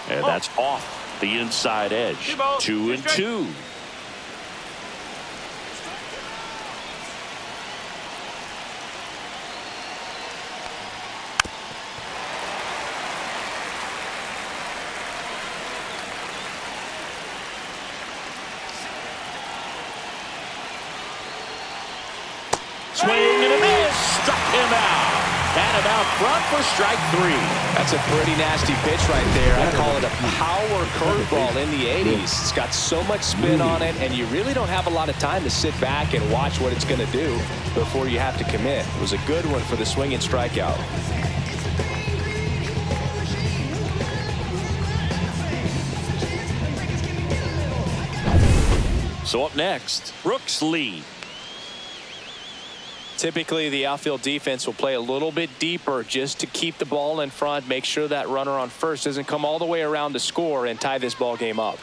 And that's off the inside edge. 2 and 2. Swing and a miss. Struck him out. And about front for strike 3. That's a pretty nasty pitch right there. I call it a power curveball in the 80s. It's got so much spin on it, and you really don't have a lot of time to sit back and watch what it's going to do before you have to commit. It was a good one for the swinging strikeout. So up next, Brooks Lee. Typically, the outfield defense will play a little bit deeper just to keep the ball in front, make sure that runner on first doesn't come all the way around to score and tie this ball game up.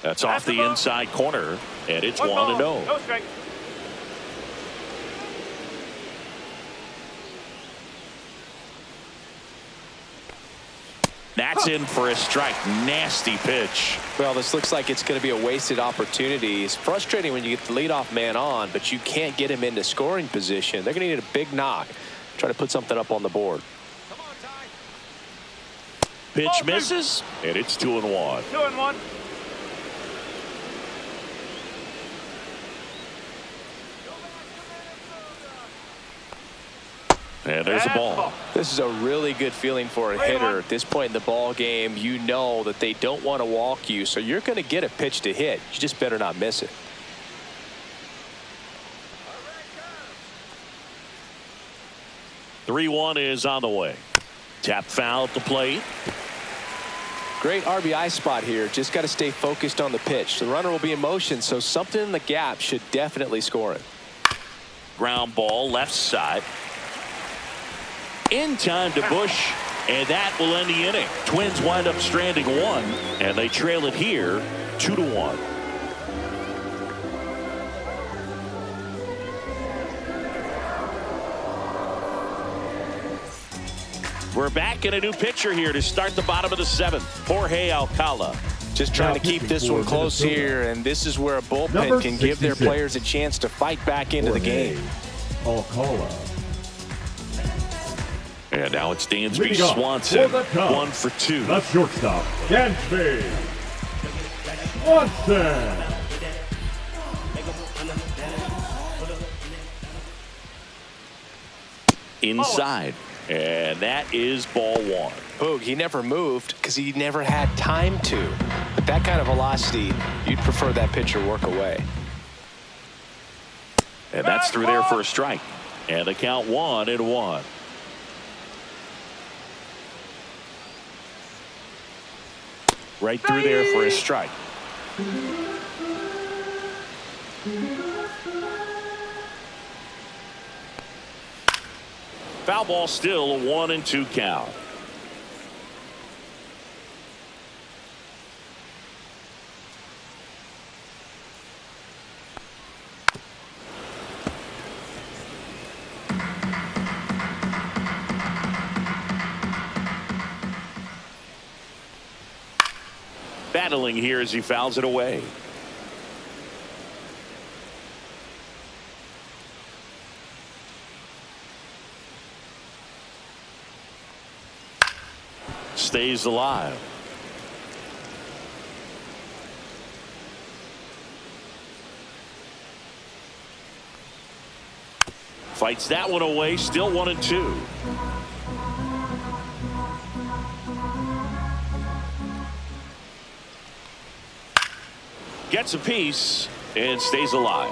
That's off the inside corner, and it's 1-0. No strike. That's in for a strike. Nasty pitch. Well, this looks like it's going to be a wasted opportunity. It's frustrating when you get the leadoff man on, but you can't get him into scoring position. They're going to need a big knock. Try to put something up on the board. Pitch misses, and it's 2-1. 2-1. And there's a ball. This is a really good feeling for a hitter at this point in the ball game. You know that they don't want to walk you, so you're going to get a pitch to hit. You just better not miss it. The 3-1 is on the way. Tap foul at the plate. Great RBI spot here. Just got to stay focused on the pitch. The runner will be in motion, so something in the gap should definitely score it. Ground ball left side. In time to Bush, and that will end the inning. Twins wind up stranding 1, and they trail it here 2-1. We're back in a new pitcher here to start the bottom of the 7th. Jorge Alcala. Just trying to keep this one close here, and this is where a bullpen can give their players a chance to fight back into the game. Alcala. And now it's Dansby Swanson, 1 for 2. The shortstop, Dansby Swanson. Inside, and that is ball 1. Boog, he never moved because he never had time to. But that kind of velocity, you'd prefer that pitcher work away. And that's through there for a strike. And the count 1-1. Right through there for a strike. Foul ball, still a 1-2 count. battling here as he fouls it away. Stays alive. Fights that one away. Still 1-2. Gets a piece and stays alive.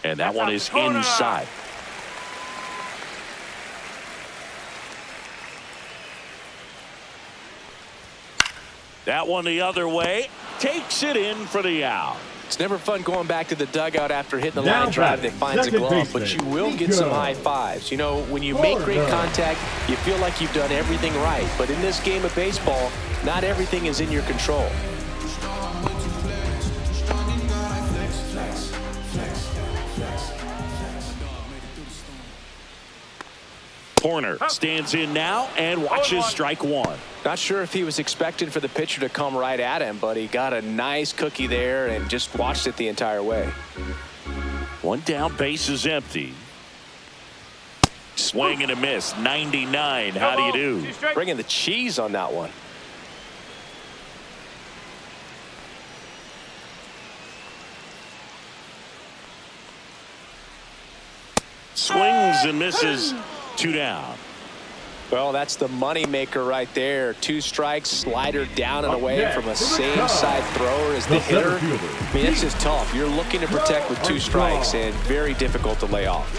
And that one is inside. That one the other way. Takes it in for the out. It's never fun going back to the dugout after hitting the line drive that finds a glove, but you will get some high fives. You know, when you make great contact, you feel like you've done everything right. But in this game of baseball, not everything is in your control. Corner stands in now and watches strike one. Not sure if he was expecting for the pitcher to come right at him, but he got a nice cookie there and just watched it the entire way. One down, base is empty. Swing and a miss. 99. How do you do? Bringing the cheese on that one. Swings and misses. 2 down. Well, that's the money maker right there. 2 strikes, slider down and away from a same side thrower as the hitter. I mean, it's just tough. You're looking to protect with 2 strikes and very difficult to lay off.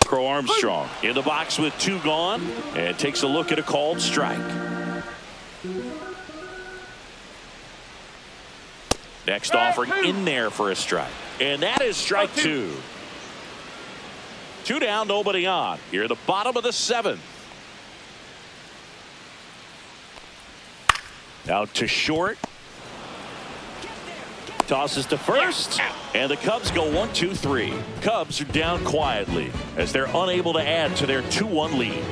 Crow Armstrong in the box with 2 gone and takes a look at a called strike. Next offering in there for a strike. And that is strike 2. 2 down, nobody on. Here at the bottom of the 7th. Out to short. Tosses to first. And the Cubs go 1-2-3. Cubs are down quietly as they're unable to add to their 2-1 lead.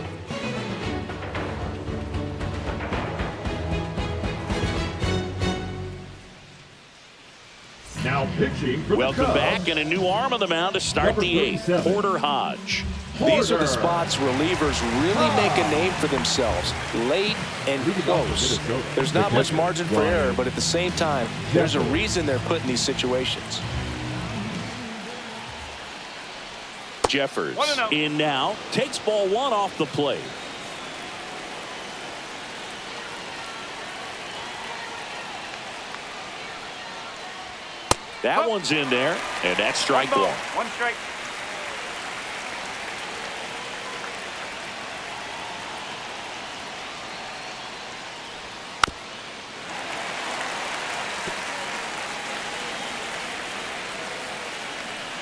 Now pitching for Welcome the Cubs, back, and a new arm on the mound to start the 8th. Porter Hodge. These are the spots relievers really make a name for themselves. Late and close. There's not much margin for error, but at the same time, there's a reason they're put in these situations. Jeffers in now. Takes ball 1 off the plate. That one's in there, and that's strike 1. 1 strike.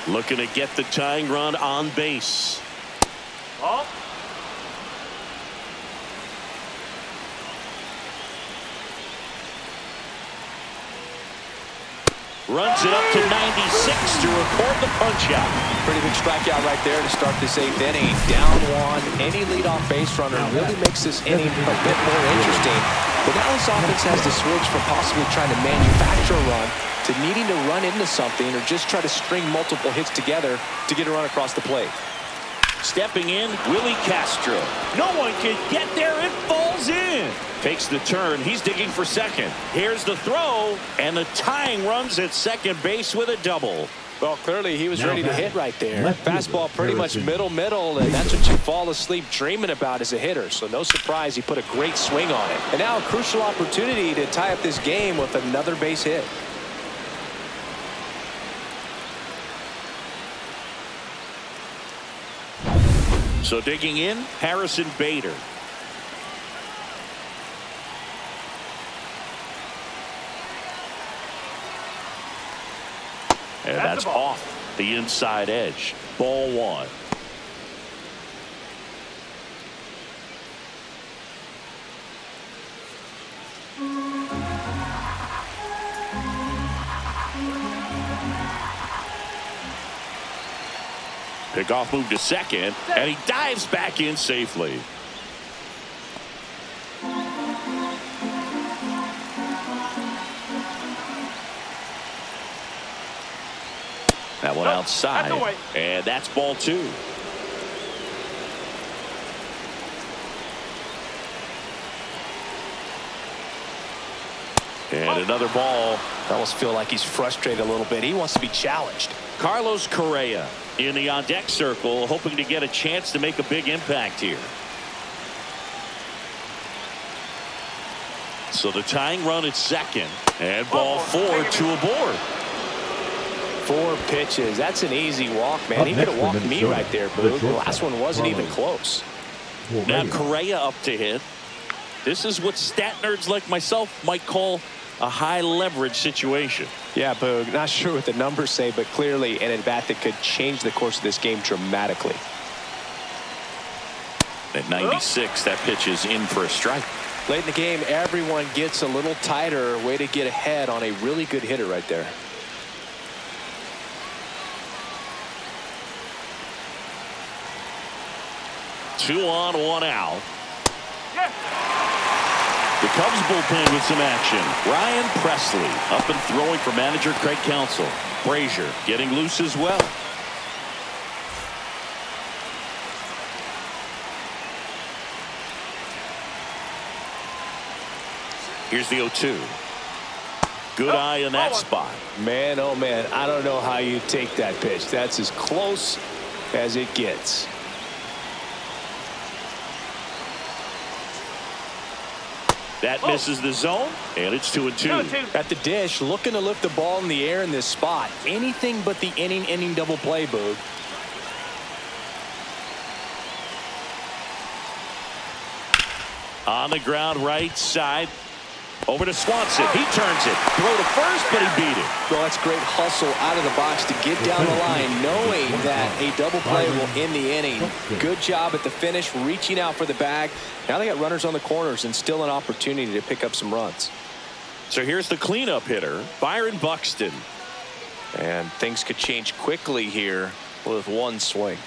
Looking to get the tying run on base. Ball. Runs it up to 96 to record the punch out. Pretty big strikeout right there to start this 8th inning. Down 1. Any leadoff base runner really makes this inning a bit more interesting. But now this offense has to switch from possibly trying to manufacture a run to needing to run into something or just try to string multiple hits together to get a run across the plate. Stepping in, Willie Castro. No one can get there. It falls in. Takes the turn. He's digging for second. Here's the throw, and the tying runs at second base with a double. Well, clearly he was ready to hit right there. Fastball pretty much middle, and that's what you fall asleep dreaming about as a hitter. So no surprise he put a great swing on it. And now a crucial opportunity to tie up this game with another base hit. So digging in, Harrison Bader. And that's off the inside edge. Ball 1. Pickoff move to second, and he dives back in safely. That one outside, and that's ball 2. And another ball. I almost feel like he's frustrated a little bit. He wants to be challenged. Carlos Correa in the on-deck circle, hoping to get a chance to make a big impact here. So the tying run at second, and ball 4 to a board. 4 pitches. That's an easy walk, man. He could have walked me right there, Boog. The last one wasn't even close. Now Correa up to hit. This is what stat nerds like myself might call a high leverage situation. Yeah, Boog. Not sure what the numbers say, but clearly an at-bat that could change the course of this game dramatically. At 96, that pitch is in for a strike. Late in the game, everyone gets a little tighter. Way to get ahead on a really good hitter right there. Two on, 1 out. The Cubs bullpen with some action. Ryan Presley up and throwing for manager Craig Counsell. Brazier getting loose as well. Here's the 0-2. Good eye in that spot. Man, oh man, I don't know how you take that pitch. That's as close as it gets. That misses the zone, and it's 2-2. At the dish, looking to lift the ball in the air in this spot. Anything but the inning double play, Boog. On the ground, right side. Over to Swanson. He turns it. Throw to first, but he beat it. Well, that's great hustle out of the box to get down the line, knowing that a double play will end the inning. Good job at the finish, reaching out for the bag. Now they got runners on the corners and still an opportunity to pick up some runs. So here's the cleanup hitter, Byron Buxton. And things could change quickly here with one swing.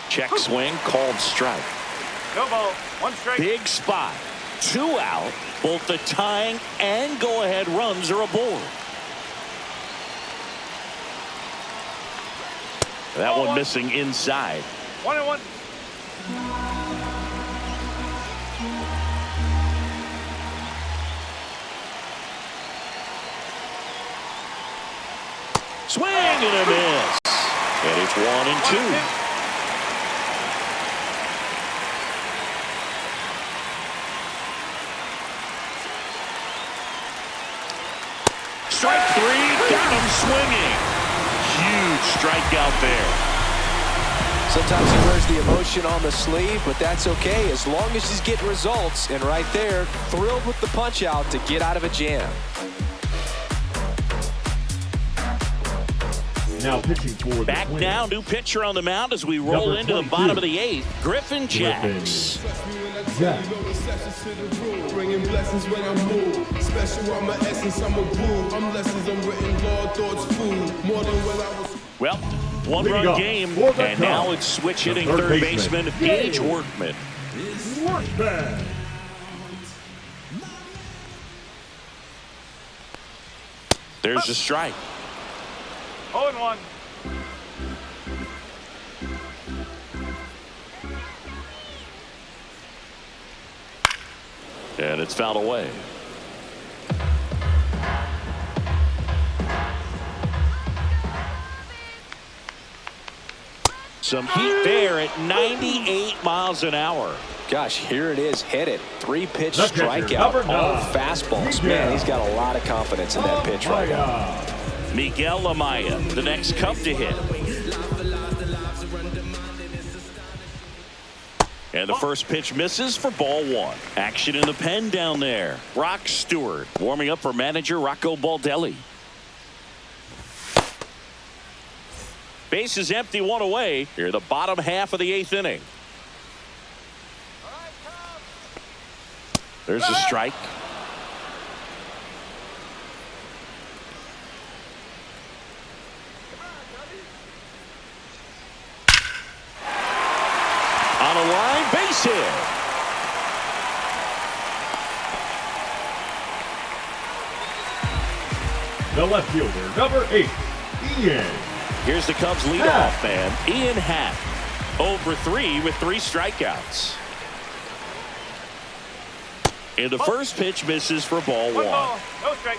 Check swing, called strike. No ball, 1 strike. Big spot. 2 out. Both the tying and go-ahead runs are aboard. That one missing inside. 1-1. Swing and a miss. And it's 1-2. Strike 3, got him swinging. Huge strikeout there. Sometimes he wears the emotion on the sleeve, but that's okay as long as he's getting results. And right there, thrilled with the punch out to get out of a jam. Now pitching for the Back Twins. now, new pitcher on the mound as we roll Number into the 22. bottom of the 8th. Griffin Jacks. Bringing blessings when I move. Special, I'm an essence, I'm a groove. I'm lessons, I'm written law, thoughts, food. More than when I was. Well, one-run game, and now it's switch hitting third baseman Gage Workman. Workman. There's a strike. 0-1. And it's fouled away. Some heat there at 98 miles an hour. Gosh, here it is, hit it. 3-pitch strikeout, all fastballs. Man, he's got a lot of confidence in that pitch right now. Miguel Amaya, the next Cub to hit. And the first pitch misses for ball 1. Action in the pen down there. Rock Stewart warming up for manager Rocco Baldelli. Base is empty, one away. Here, the bottom half of the 8th inning. There's a strike. On a line, base hit. The left fielder, number 8, Ian. Here's the Cubs leadoff man, Ian Happ. 0 for 3 with 3 strikeouts. And the first pitch misses for ball 1. Ball, no strike.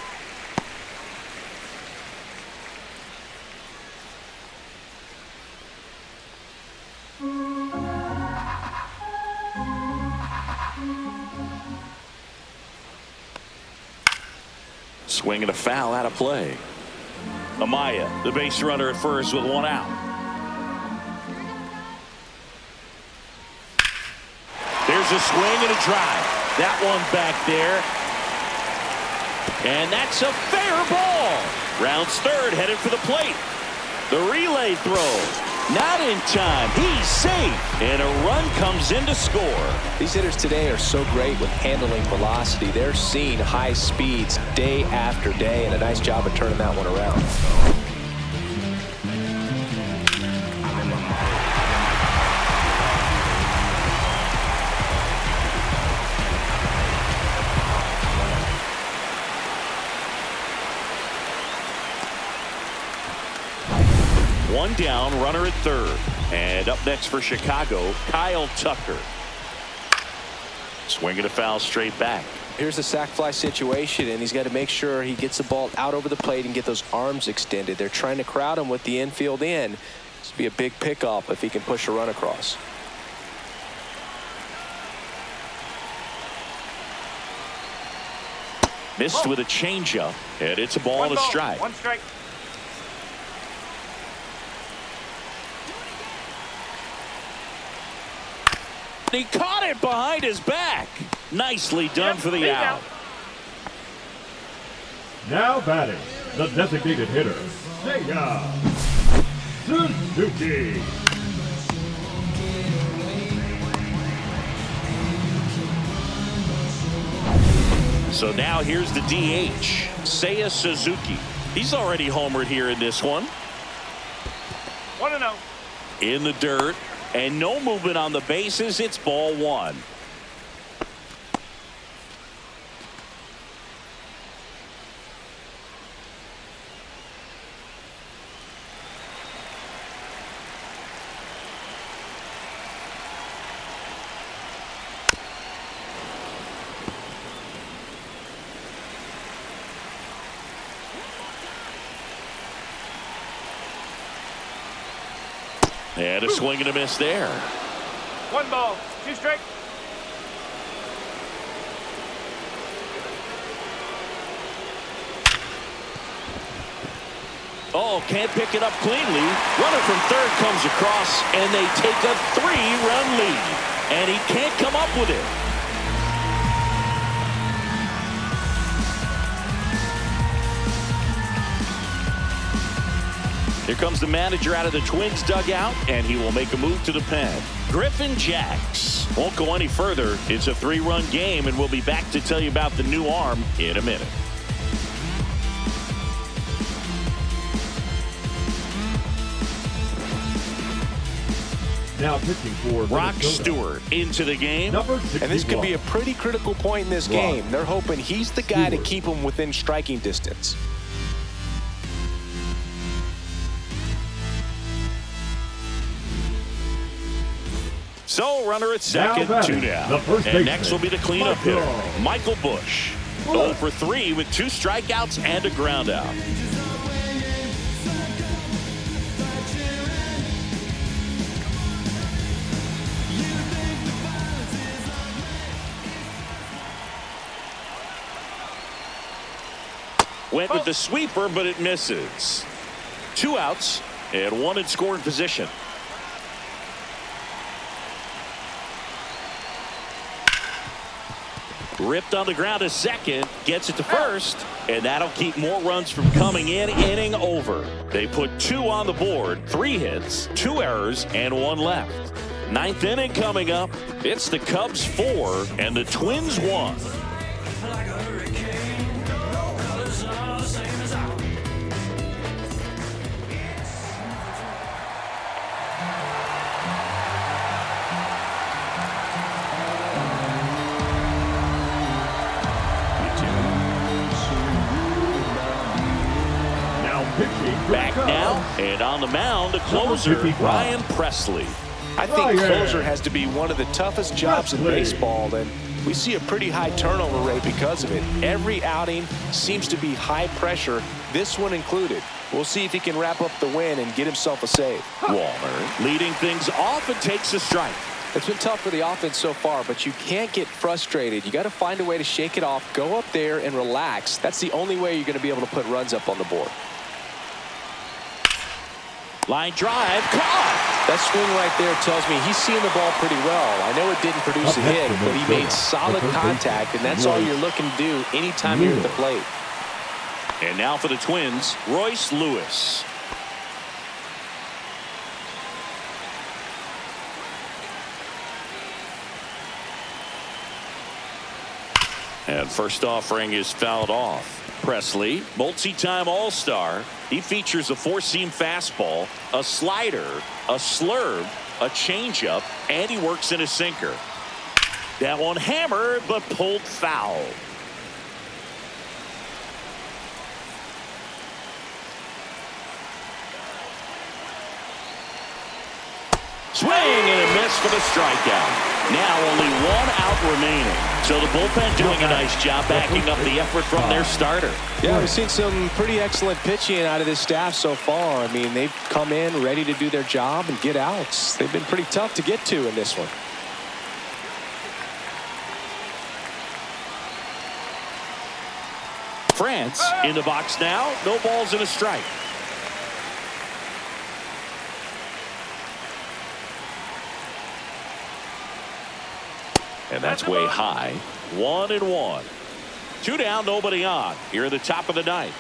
Swing and a foul out of play. Amaya, the base runner at first with 1 out. There's a swing and a drive. That one back there. And that's a fair ball. Rounds third, headed for the plate. The relay throw. Not in time. He's safe. And a run comes in to score. These hitters today are so great with handling velocity. They're seeing high speeds day after day, and a nice job of turning that one around. One down, runner at third. And up next for Chicago, Kyle Tucker. Swinging a foul straight back. Here's the sac fly situation, and he's got to make sure he gets the ball out over the plate and get those arms extended. They're trying to crowd him with the infield in. This would be a big pickup if he can push a run across. Missed with a changeup, and it's a ball and a strike. 1 strike. He caught it behind his back. Nicely done for the out. Now batting, the designated hitter, Seiya Suzuki. So now here's the DH, Seiya Suzuki. He's already homered here in this one. 1-0. In the dirt. And no movement on the bases. It's ball 1. And a swing and a miss there. 1 ball, 2 strike. Oh, can't pick it up cleanly. Runner from third comes across, and they take a 3-run lead. And he can't come up with it. Here comes the manager out of the Twins dugout, and he will make a move to the pen. Griffin Jacks won't go any further. It's a 3-run game, and we'll be back to tell you about the new arm in a minute. Now pitching for Rock Minnesota, Stewart into the game. number 61. And this could be a pretty critical point in this game. They're hoping he's the guy to keep them within striking distance. So runner at second, Now 2 down. And next will be the cleanup hitter, Michael Busch. 0 for 3 with 2 strikeouts and a ground out. Went with the sweeper, but it misses. 2 outs and 1 in scoring position. Ripped on the ground to second, gets it to first, and that'll keep more runs from coming in. Inning over. They put 2 on the board, 3 hits, 2 errors, and 1 left. 9th inning coming up. It's the Cubs 4 and the Twins 1. Back now, and on the mound, the closer, Ryan Presley. I think closer has to be one of the toughest jobs in baseball, and we see a pretty high turnover rate because of it. Every outing seems to be high pressure, this one included. We'll see if he can wrap up the win and get himself a save. Walner leading things off and takes a strike. It's been tough for the offense so far, but you can't get frustrated. You got to find a way to shake it off, go up there and relax. That's the only way you're going to be able to put runs up on the board. Line drive, caught. That swing right there tells me he's seeing the ball pretty well. I know it didn't produce a hit, but he made solid contact, and that's all you're looking to do anytime you're at the plate. And now for the Twins, Royce Lewis. And first offering is fouled off. Presley, multi-time All-Star. He features a 4-seam fastball, a slider, a slurve, a changeup, and he works in a sinker. That one hammered, but pulled foul. Swing and a miss for the strikeout. Now only 1 out remaining. So the bullpen doing a nice job backing up the effort from their starter. Yeah, we've seen some pretty excellent pitching out of this staff so far. I mean, they've come in ready to do their job and get outs. They've been pretty tough to get to in this one. France in the box now. No balls and a strike. And that's way high. 1-1. 2 down, nobody on. Here at the top of the 9th.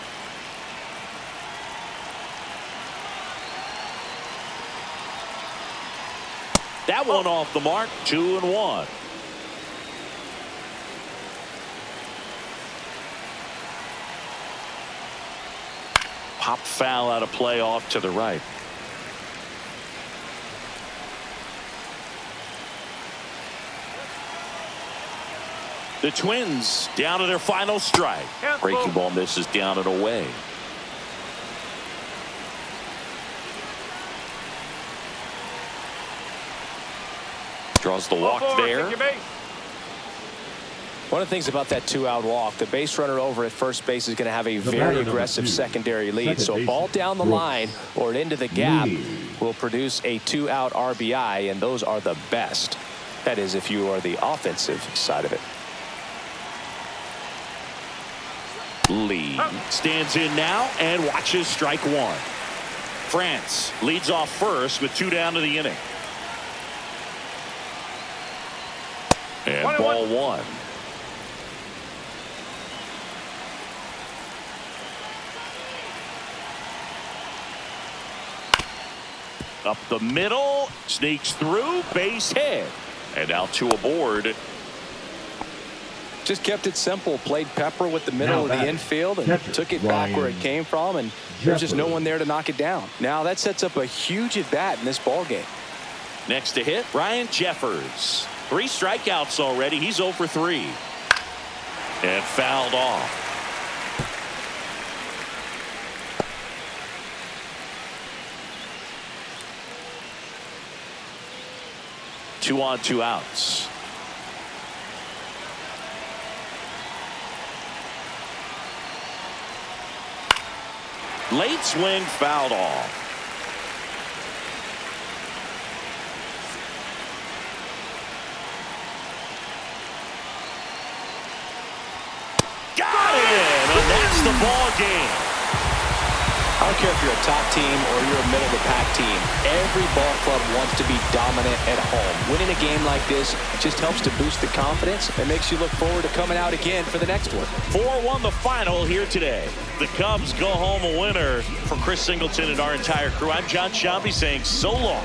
That one off the mark. 2-1. Pop foul out of play off to the right. The Twins down to their final strike. Breaking ball misses down and away. Draws the walk there. One of the things about that 2-out walk, the base runner over at first base is going to have a very aggressive secondary lead. So a ball down the line or into the gap will produce a 2-out RBI, and those are the best. That is, if you are the offensive side of it. Lee stands in now and watches strike 1. France leads off first with 2 down to the inning. And ball 1. Up the middle, sneaks through, base hit. And now 2 aboard. Just kept it simple, played pepper with the middle of the infield and took it back where it came from, and there's just no one there to knock it down. Now that sets up a huge at bat in this ball game. Next to hit, Ryan Jeffers. 3 strikeouts already. He's 0 for 3. And fouled off. Two on, 2 outs. Late swing, fouled off. Got it! And that's the ball game. I don't care if you're a top team or you're a middle-of-the-pack team. Every ball club wants to be dominant at home. Winning a game like this just helps to boost the confidence and makes you look forward to coming out again for the next one. 4-1 the final here today. The Cubs go home a winner. For Chris Singleton and our entire crew, I'm John Shambi saying so long.